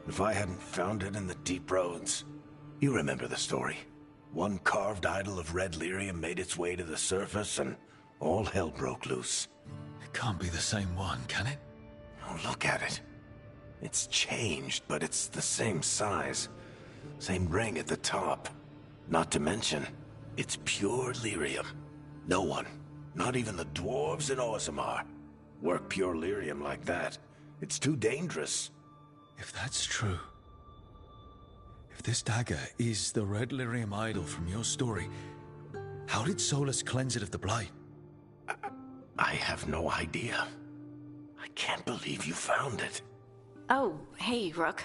If I hadn't found it in the deep roads... You remember the story. One carved idol of red lyrium made its way to the surface and all hell broke loose. It can't be the same one, can it? Oh, look at it. It's changed, but it's the same size. Same ring at the top. Not to mention, it's pure lyrium. No one, not even the dwarves in Orzammar, work pure lyrium like that. It's too dangerous. If that's true... If this dagger is the red lyrium idol from your story, how did Solus cleanse it of the blight? I have no idea. I can't believe you found it. Oh, hey, Rook.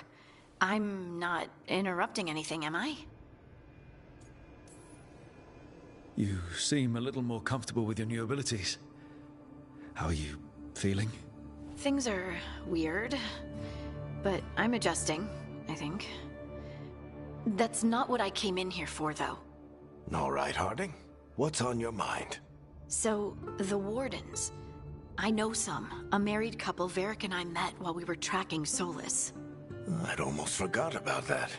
I'm not interrupting anything, am I? You seem a little more comfortable with your new abilities. How are you feeling? Things are weird, but I'm adjusting, I think. That's not what I came in here for, though. All right, Harding. What's on your mind? So, the Wardens. I know some. A married couple Varric and I met while we were tracking Solus. I'd almost forgot about that.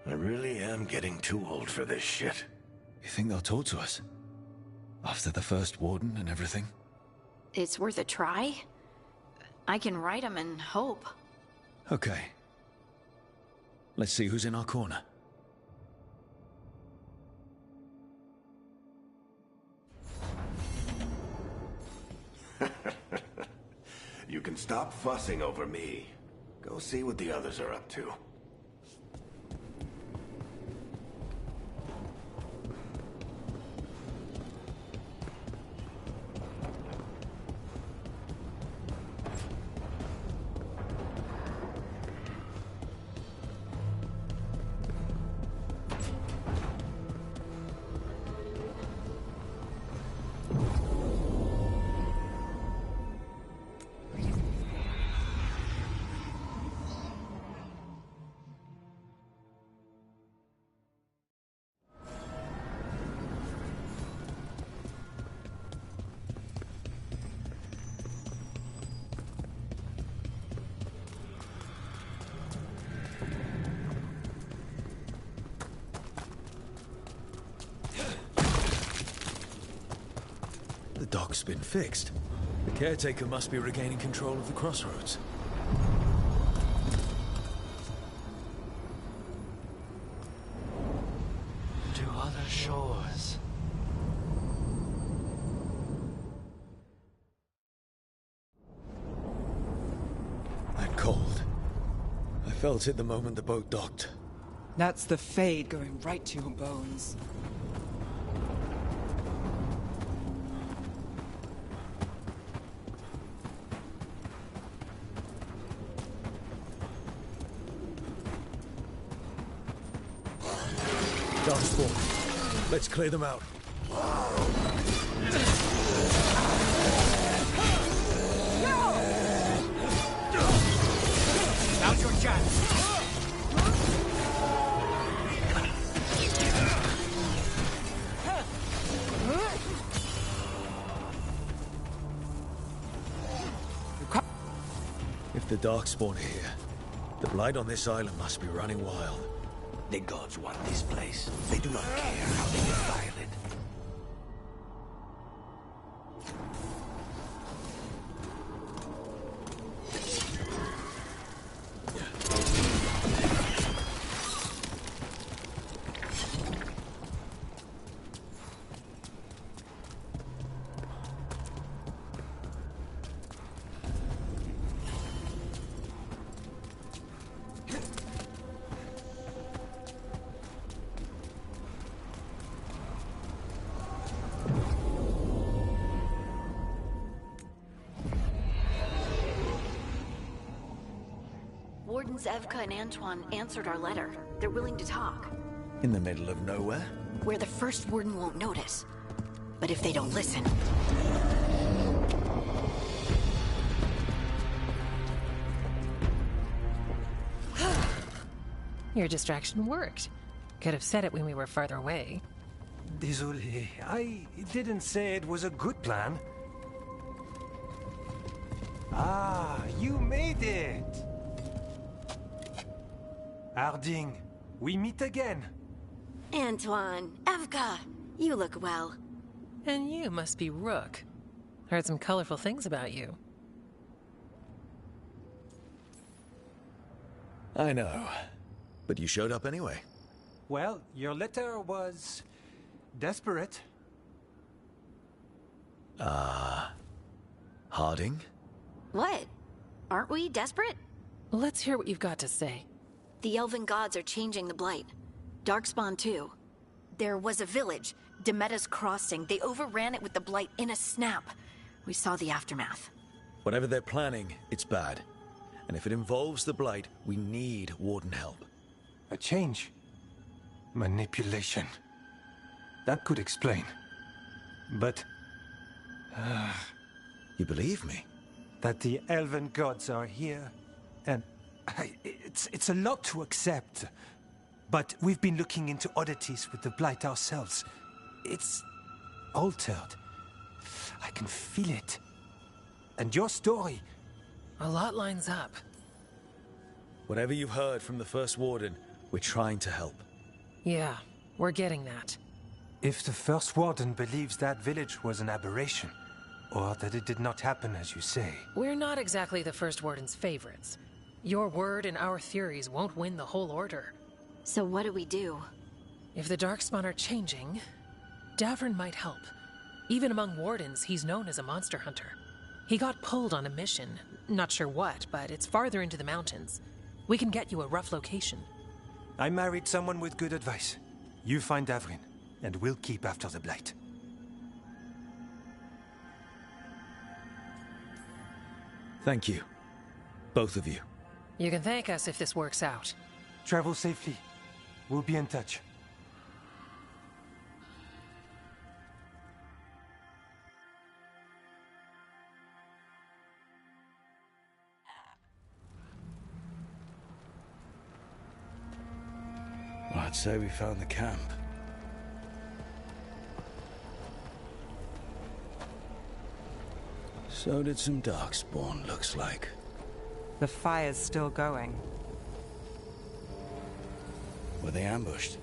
I really am getting too old for this shit. You think they'll talk to us? After the first Warden and everything? It's worth a try. I can write them and hope. Okay. Let's see who's in our corner. You can stop fussing over me. Go see what the others are up to. The dock's been fixed. The caretaker must be regaining control of the crossroads. To other shores. I'm cold. I felt it the moment the boat docked. That's the Fade going right to your bones. Darkspawn. Let's clear them out. Now's your chance. If the Darkspawn are here, the Blight on this island must be running wild. The gods want this place. They do not care how they defile it. Wardens Evka and Antoine answered our letter. They're willing to talk. In the middle of nowhere? Where the first warden won't notice. But if they don't listen... Your distraction worked. Could have said it when we were farther away. Désolé, I didn't say it was a good plan. Ah, you made it! Harding, we meet again. Antoine, Evka, you look well. And you must be Rook. Heard some colorful things about you. I know. But you showed up anyway. Well, your letter was... desperate. Harding? What? Aren't we desperate? Let's hear what you've got to say. The Elven gods are changing the Blight. Darkspawn too. There was a village, Demeta's Crossing. They overran it with the Blight in a snap. We saw the aftermath. Whatever they're planning, it's bad. And if it involves the Blight, we need Warden help. A change. Manipulation. That could explain. But... You believe me? That the Elven gods are here, and... It's a lot to accept. But we've been looking into oddities with the Blight ourselves. It's... altered. I can feel it. And your story... A lot lines up. Whatever you've heard from the First Warden, we're trying to help. Yeah, we're getting that. If the First Warden believes that village was an aberration, or that it did not happen as you say... We're not exactly the First Warden's favorites. Your word and our theories won't win the whole order. So what do we do? If the Darkspawn are changing, Davrin might help. Even among Wardens, he's known as a monster hunter. He got pulled on a mission. Not sure what, but it's farther into the mountains. We can get you a rough location. I married someone with good advice. You find Davrin, and we'll keep after the Blight. Thank you. Both of you. You can thank us if this works out. Travel safely. We'll be in touch. Well, I'd say we found the camp. So did some Darkspawn, looks like. The fire's still going. Were they ambushed?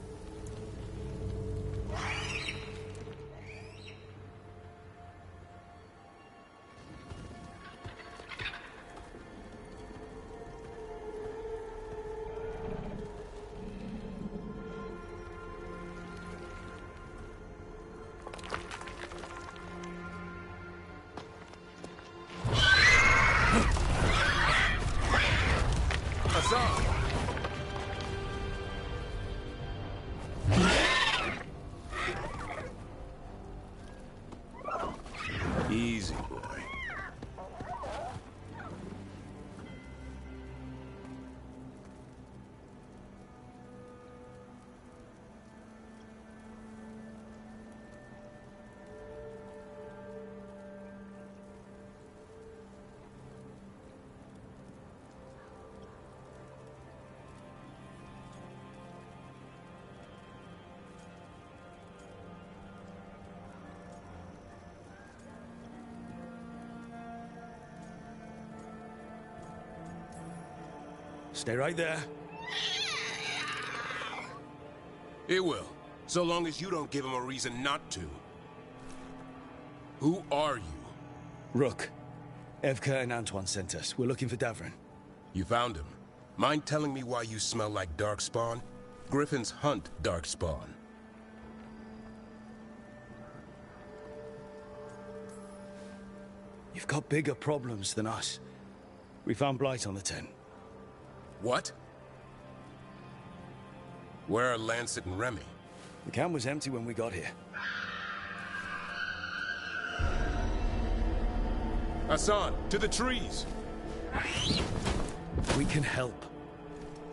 Easy, boy. Stay right there. It will, so long as you don't give him a reason not to. Who are you? Rook. Evka and Antoine sent us. We're looking for Davrin. You found him. Mind telling me why you smell like Darkspawn? Griffins hunt Darkspawn. You've got bigger problems than us. We found Blight on the tent. What? Where are Lancet and Remy? The camp was empty when we got here. Hassan, to the trees! We can help.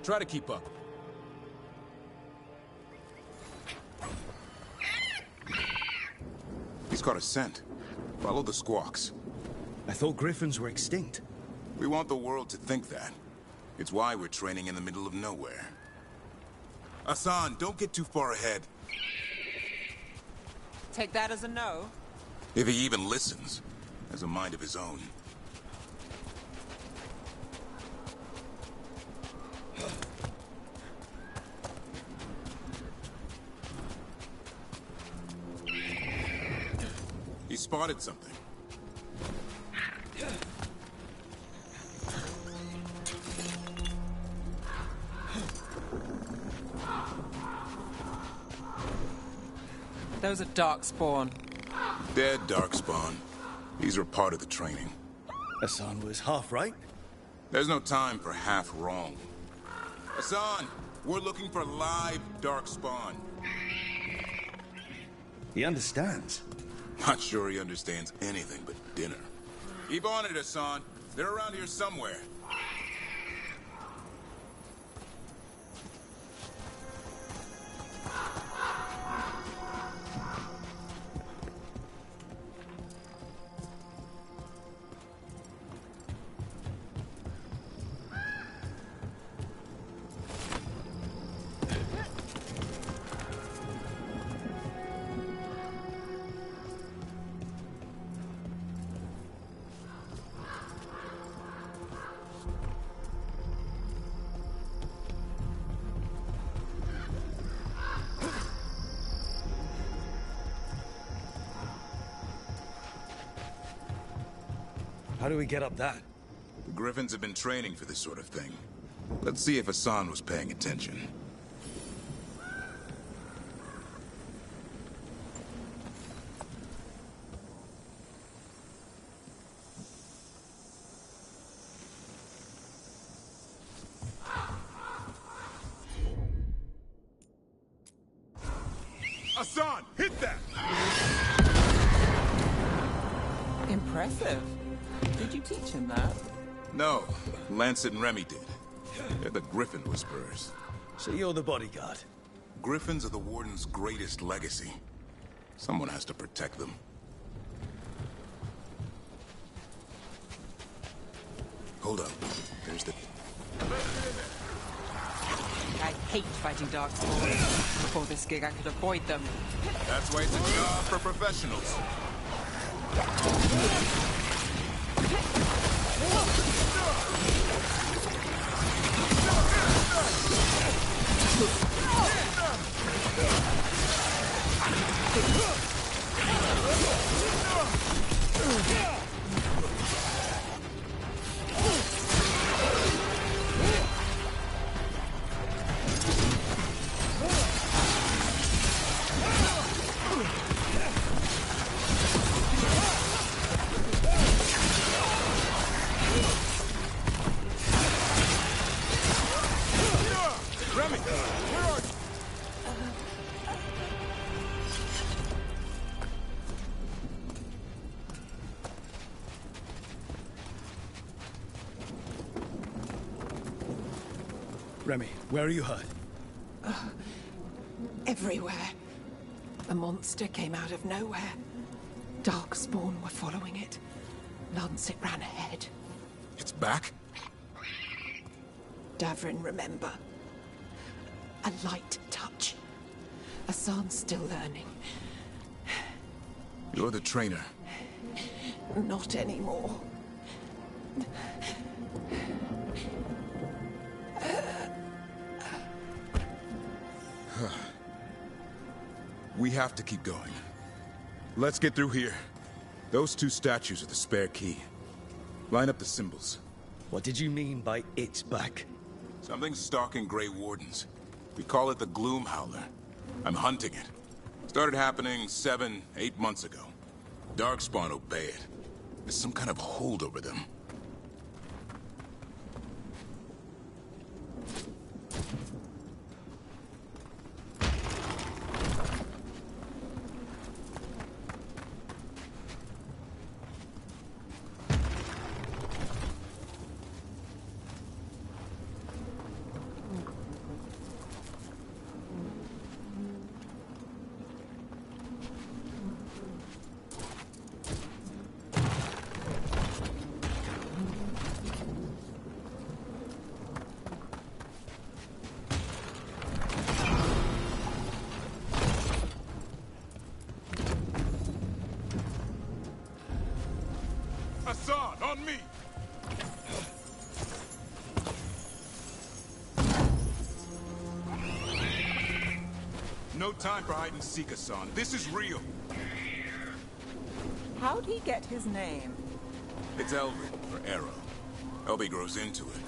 Try to keep up. He's got a scent. Follow the squawks. I thought griffins were extinct. We want the world to think that. It's why we're training in the middle of nowhere. Hassan, don't get too far ahead. Take that as a no. If he even listens. Has a mind of his own. He spotted something. Those are Darkspawn. Dead Darkspawn. These are part of the training. Hassan was half right. There's no time for half wrong. Hassan, we're looking for live Darkspawn. He understands. Not sure he understands anything but dinner. Keep on it, Hassan. They're around here somewhere. How do we get up that? The Griffins have been training for this sort of thing. Let's see if Hassan was paying attention. Hassan, hit that! Impressive. Did you teach him that? No, Lancet and Remy did. They're the Griffin Whisperers. So you're the bodyguard? Griffins are the Warden's greatest legacy. Someone has to protect them. Hold up. There's the... I hate fighting darkspawn. Before this gig, I could avoid them. That's why it's a job for professionals. Remy, where are you? Remy, where are you hurt? Everywhere. The monster came out of nowhere. Darkspawn were following it. Lancet ran ahead. It's back? Davrin, remember. A light touch. Hassan's still learning. You're the trainer. Not anymore. We have to keep going. Let's get through here. Those two statues are the spare key. Line up the symbols. What did you mean by it's back? Something's stalking Grey Wardens. We call it the Gloom Howler. I'm hunting it. Started happening 7, 8 months ago. Darkspawn obey it. There's some kind of hold over them. Hassan, on me! No time for hide and seek, Hassan. This is real. How'd he get his name? It's Elvin, or Arrow. Elby grows into it.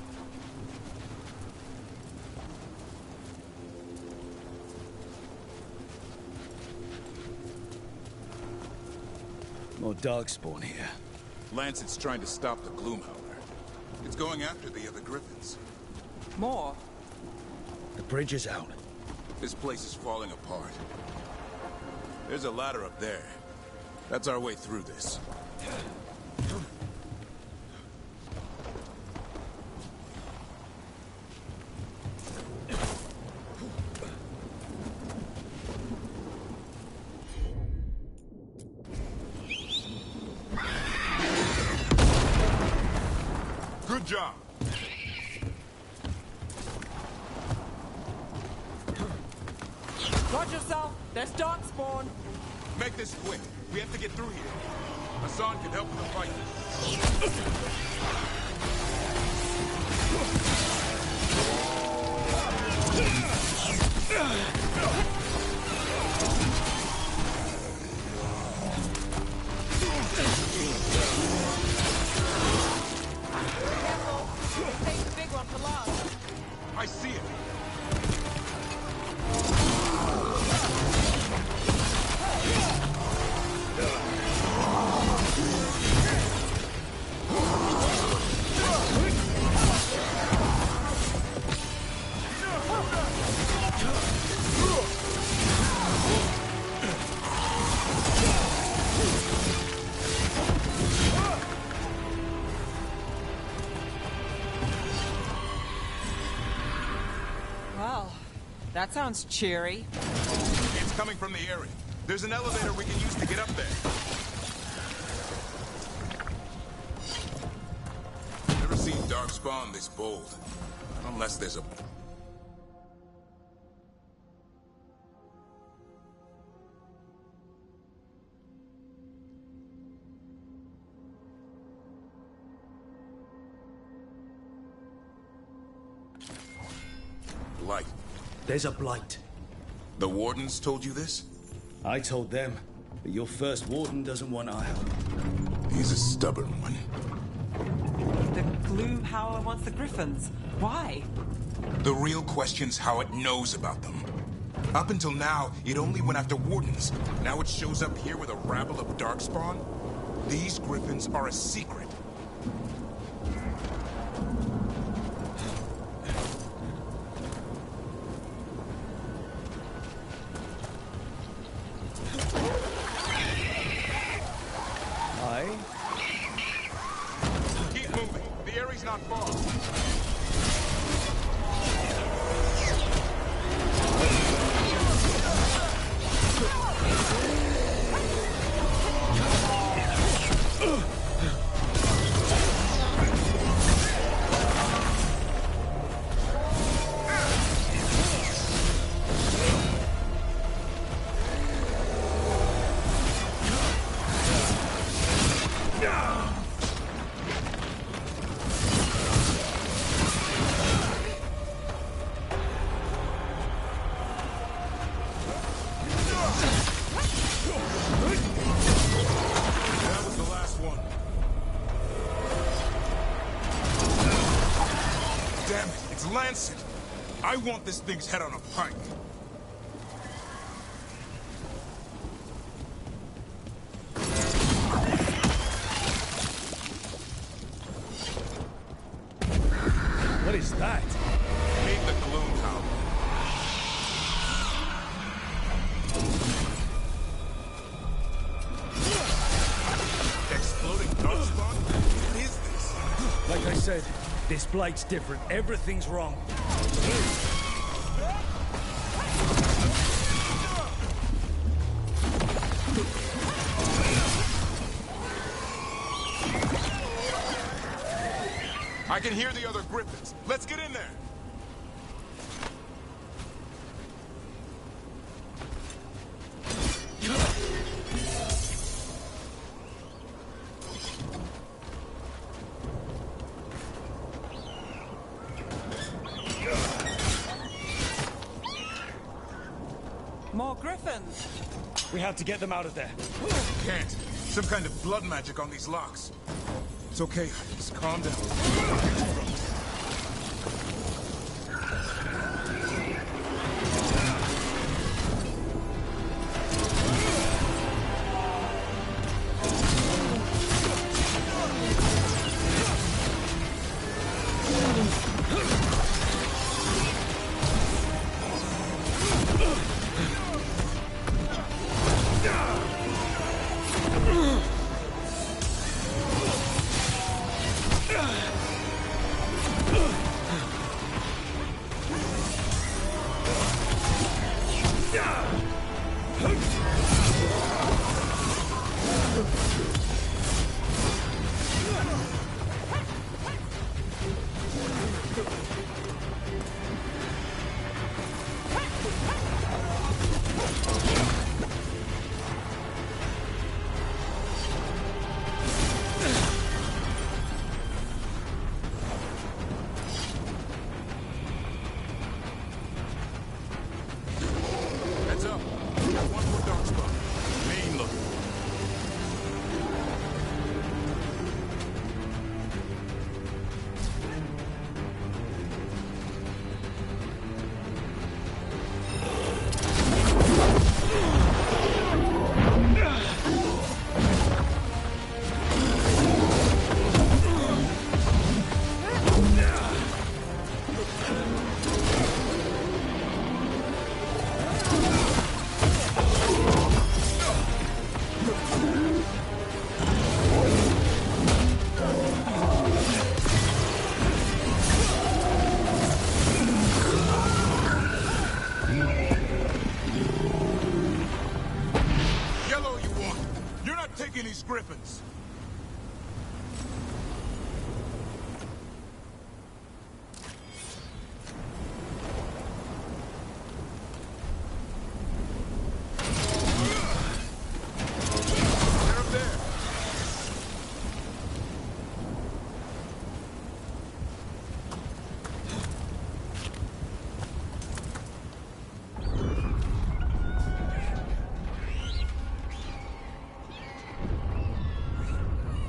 More darkspawn here. Lancet's trying to stop the Gloom Howler. It's going after the other Griffins. More? The bridge is out. This place is falling apart. There's a ladder up there. That's our way through this. Good job. Watch yourself! There's darkspawn! Make this quick. We have to get through here. Hassan can help with the fight. Take the big one for last. I see it. That sounds cheery. It's coming from the area. There's an elevator we can use to get up there. Never seen Darkspawn this bold. Unless there's a... Blight. There's a blight. The Wardens told you this? I told them, but your first Warden doesn't want our help. He's a stubborn one. The Gloom Howler wants the Griffins. Why? The real question's how it knows about them. Up until now, it only went after Wardens. Now it shows up here with a rabble of Darkspawn? These Griffins are a secret. Keep moving. The area's not far. Lancet! I want this thing's head on a pike. What is that? Meet the Gloom Howler. Exploding Darkspawn? What is this? Like I said, this blight's different. Everything's wrong. I can hear the other Griffins. Let's get in there. More Griffins! We have to get them out of there. Can't. Some kind of blood magic on these locks. It's okay. Just calm down.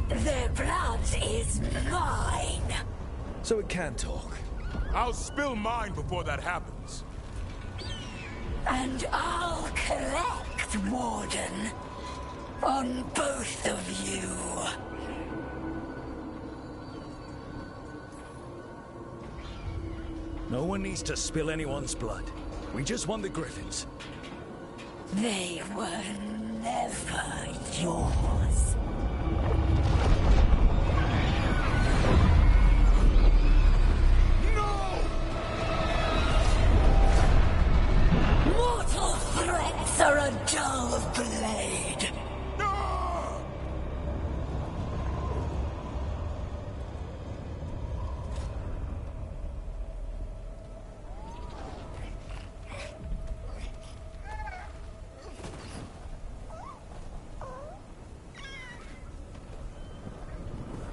this. Their blood is mine. So it can talk. I'll spill mine before that happens. And I'll collect, Warden. On both of you. No one needs to spill anyone's blood. We just want the Griffins. They were never yours. Mortal threats are a dull blade.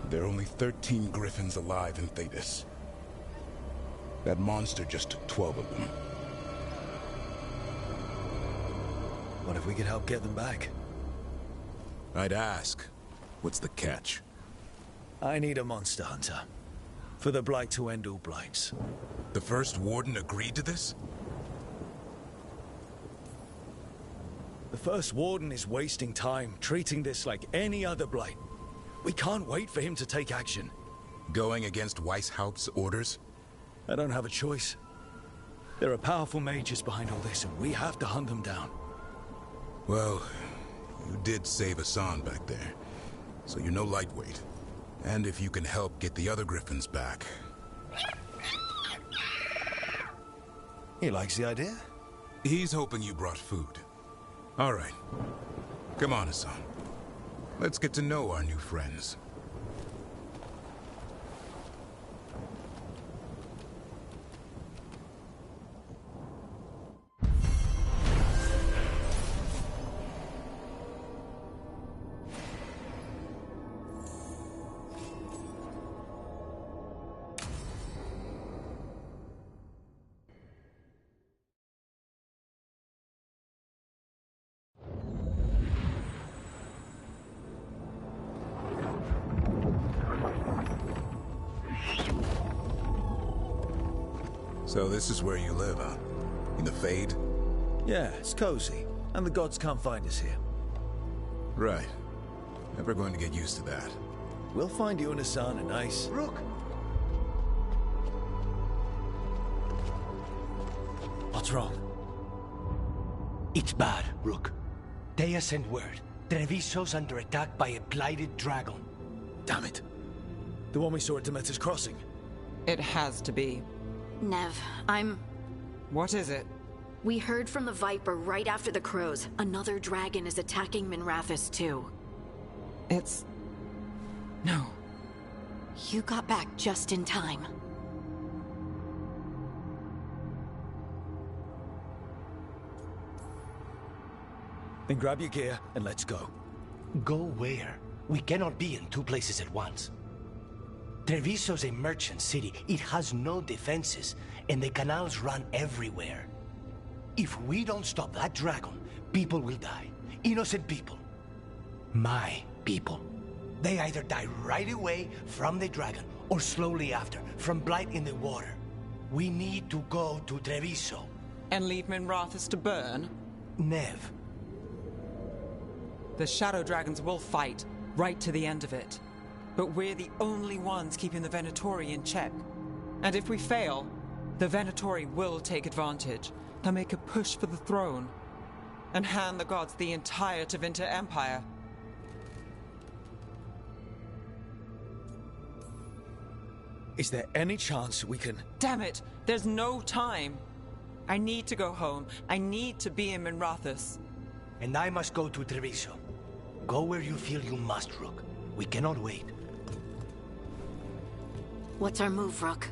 There are only 13 Griffins alive in Thetis. That monster just took 12 of them. What if we could help get them back? I'd ask, what's the catch? I need a monster hunter. For the Blight to end all blights. The first Warden agreed to this? The first Warden is wasting time, treating this like any other blight. We can't wait for him to take action. Going against Weishaupt's orders? I don't have a choice. There are powerful mages behind all this, and we have to hunt them down. Well, you did save Hassan back there, so you're no lightweight. And if you can help get the other Griffins back... He likes the idea? He's hoping you brought food. All right. Come on, Hassan. Let's get to know our new friends. So this is where you live, huh? In the Fade? Yeah, it's cozy. And the gods can't find us here. Right. Never going to get used to that. We'll find you and Hassan a nice... Rook! What's wrong? It's bad, Rook. Dea sent word. Treviso's under attack by a blighted dragon. Damn it. The one we saw at Demeter's Crossing. It has to be. Nev, What is it? We heard from the Viper right after the Crows. Another dragon is attacking Minrathous too. It's... No. You got back just in time. Then grab your gear and let's go. Go where? We cannot be in two places at once. Treviso's a merchant city. It has no defenses, and the canals run everywhere. If we don't stop that dragon, people will die. Innocent people. My people. They either die right away from the dragon, or slowly after, from blight in the water. We need to go to Treviso. And leave Minrathous to burn? Nev. The Shadow Dragons will fight, right to the end of it. But we're the only ones keeping the Venatori in check. And if we fail, the Venatori will take advantage. They'll make a push for the throne. And hand the gods the entire Tevinter Empire. Is there any chance we can... Damn it! There's no time! I need to go home. I need to be in Minrathous. And I must go to Treviso. Go where you feel you must, Rook. We cannot wait. What's our move, Rook?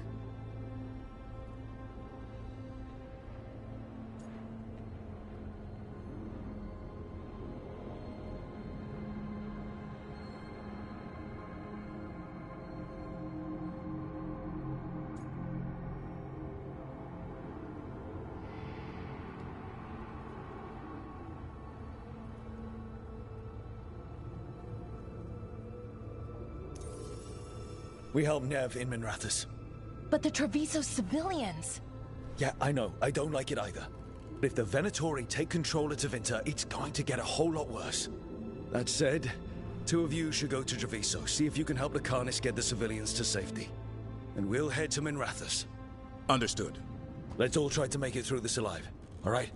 We help Nev in Minrathous. But the Treviso civilians... Yeah, I know. I don't like it either. But if the Venatori take control at Tevinter, it's going to get a whole lot worse. That said, 2 of you should go to Treviso, see if you can help the Carnis get the civilians to safety. And we'll head to Minrathous. Understood. Let's all try to make it through this alive, all right?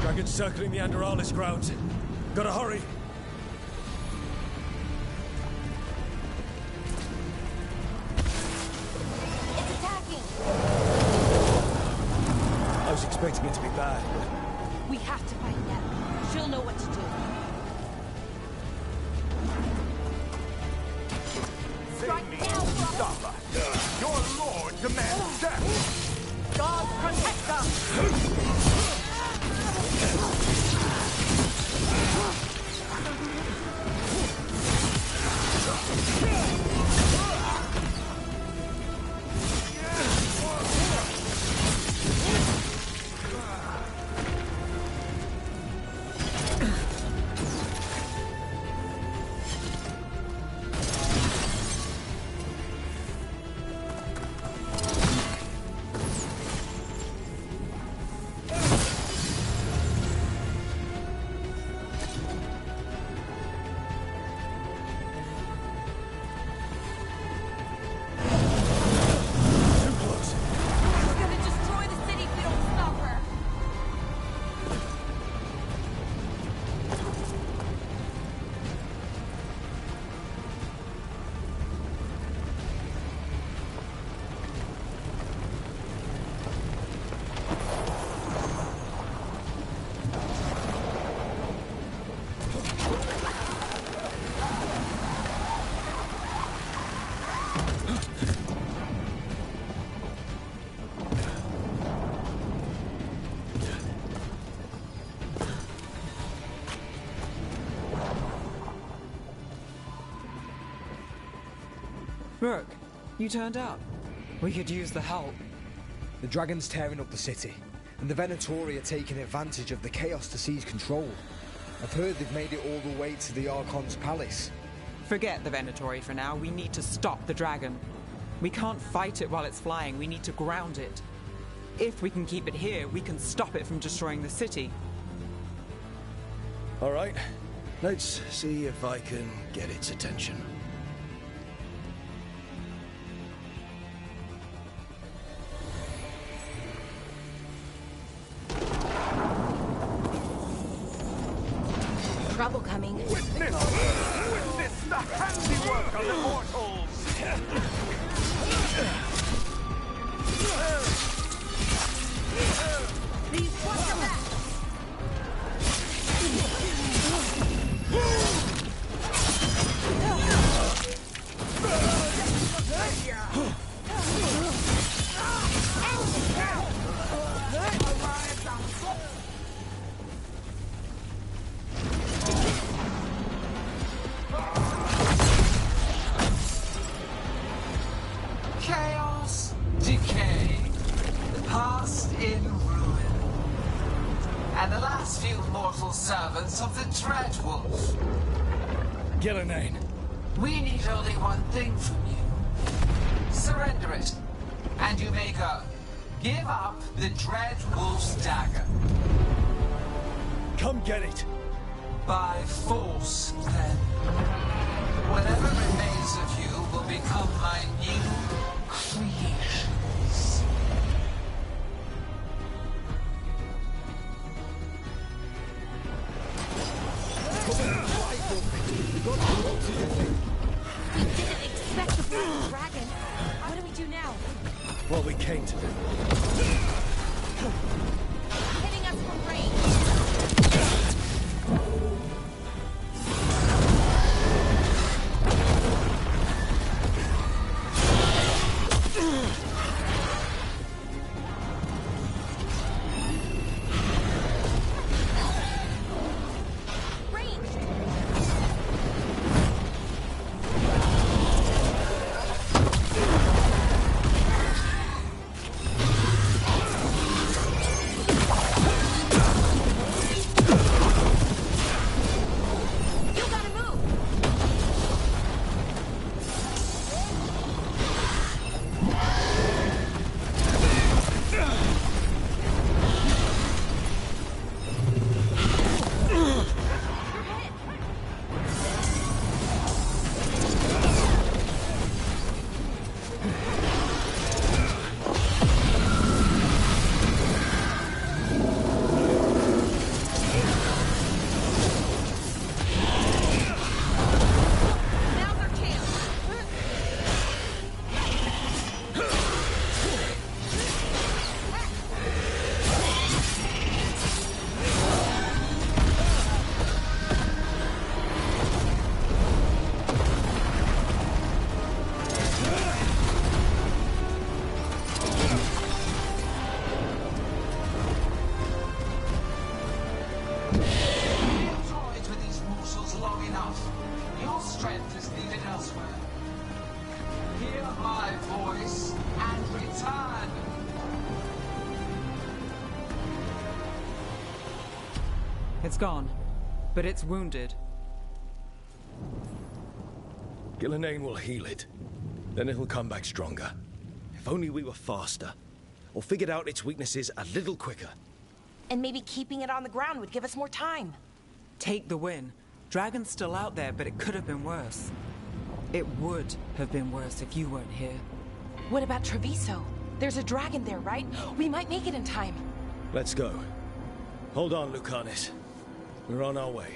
Dragons circling the Anderalis grounds. Gotta hurry. It's attacking! I was expecting it to be bad, but... We have to find Neb. She'll know what to do. Strike now, Stop her! Your lord demands death! God protect us! Rook, you turned up. We could use the help. The dragon's tearing up the city, and the Venatori are taking advantage of the chaos to seize control. I've heard they've made it all the way to the Archon's palace. Forget the Venatori for now. We need to stop the dragon. We can't fight it while it's flying. We need to ground it. If we can keep it here, we can stop it from destroying the city. All right. Let's see if I can get its attention. Trouble coming. Witness the handiwork of the mortals! These watch your back! Chaos, decay, the past in ruin, and the last few mortal servants of the Dreadwolf. Gillenane. We need only one thing from you. Surrender it, and you may go. Give up the Dreadwolf's dagger. Come get it. By force, then. Whatever remains of you will become my new creations. We didn't expect the black dragon. What do we do now? What we came to do. Hitting us from range. Your strength is needed elsewhere. Hear my voice and return. It's gone, but it's wounded. Gillenane will heal it. Then it'll come back stronger. If only we were faster. Or figured out its weaknesses a little quicker. And maybe keeping it on the ground would give us more time. Take the win. Dragon's still out there, but it could have been worse. It would have been worse if you weren't here. What about Treviso? There's a dragon there, right? We might make it in time. Let's go. Hold on, Lucanus. We're on our way.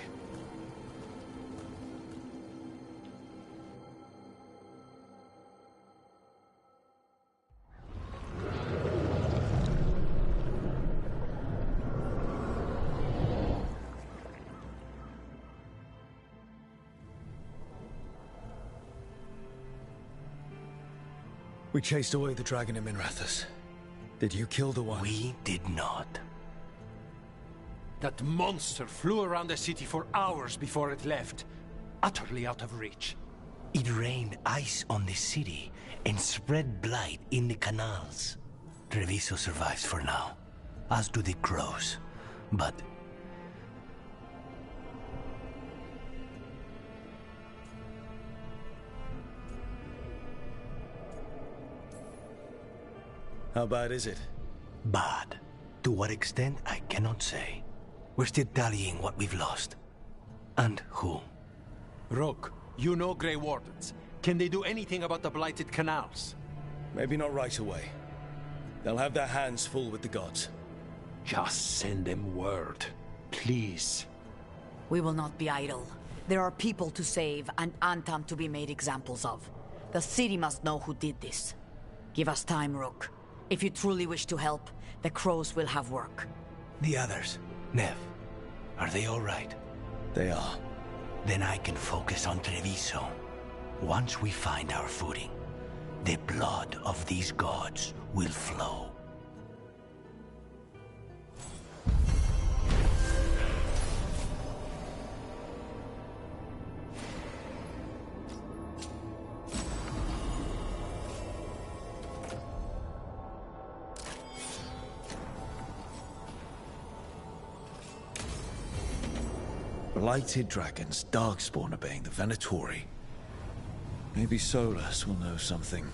We chased away the dragon in Minrathous. Did you kill the one? We did not. That monster flew around the city for hours before it left, utterly out of reach. It rained ice on the city and spread blight in the canals. Treviso survives for now, as do the crows. But how bad is it? bad. To what extent, I cannot say. We're still tallying what we've lost. And who. Rook, you know Grey Wardens. Can they do anything about the blighted canals? Maybe not right away. They'll have their hands full with the gods. Just send them word, please. We will not be idle. There are people to save and Anton to be made examples of. The city must know who did this. Give us time, Rook. If you truly wish to help, the crows will have work. The others, Nev, are they all right? They are. Then I can focus on Treviso. Once we find our footing, the blood of these gods will flow. Blighted dragons, darkspawn obeying the Venatori. Maybe Solus will know something.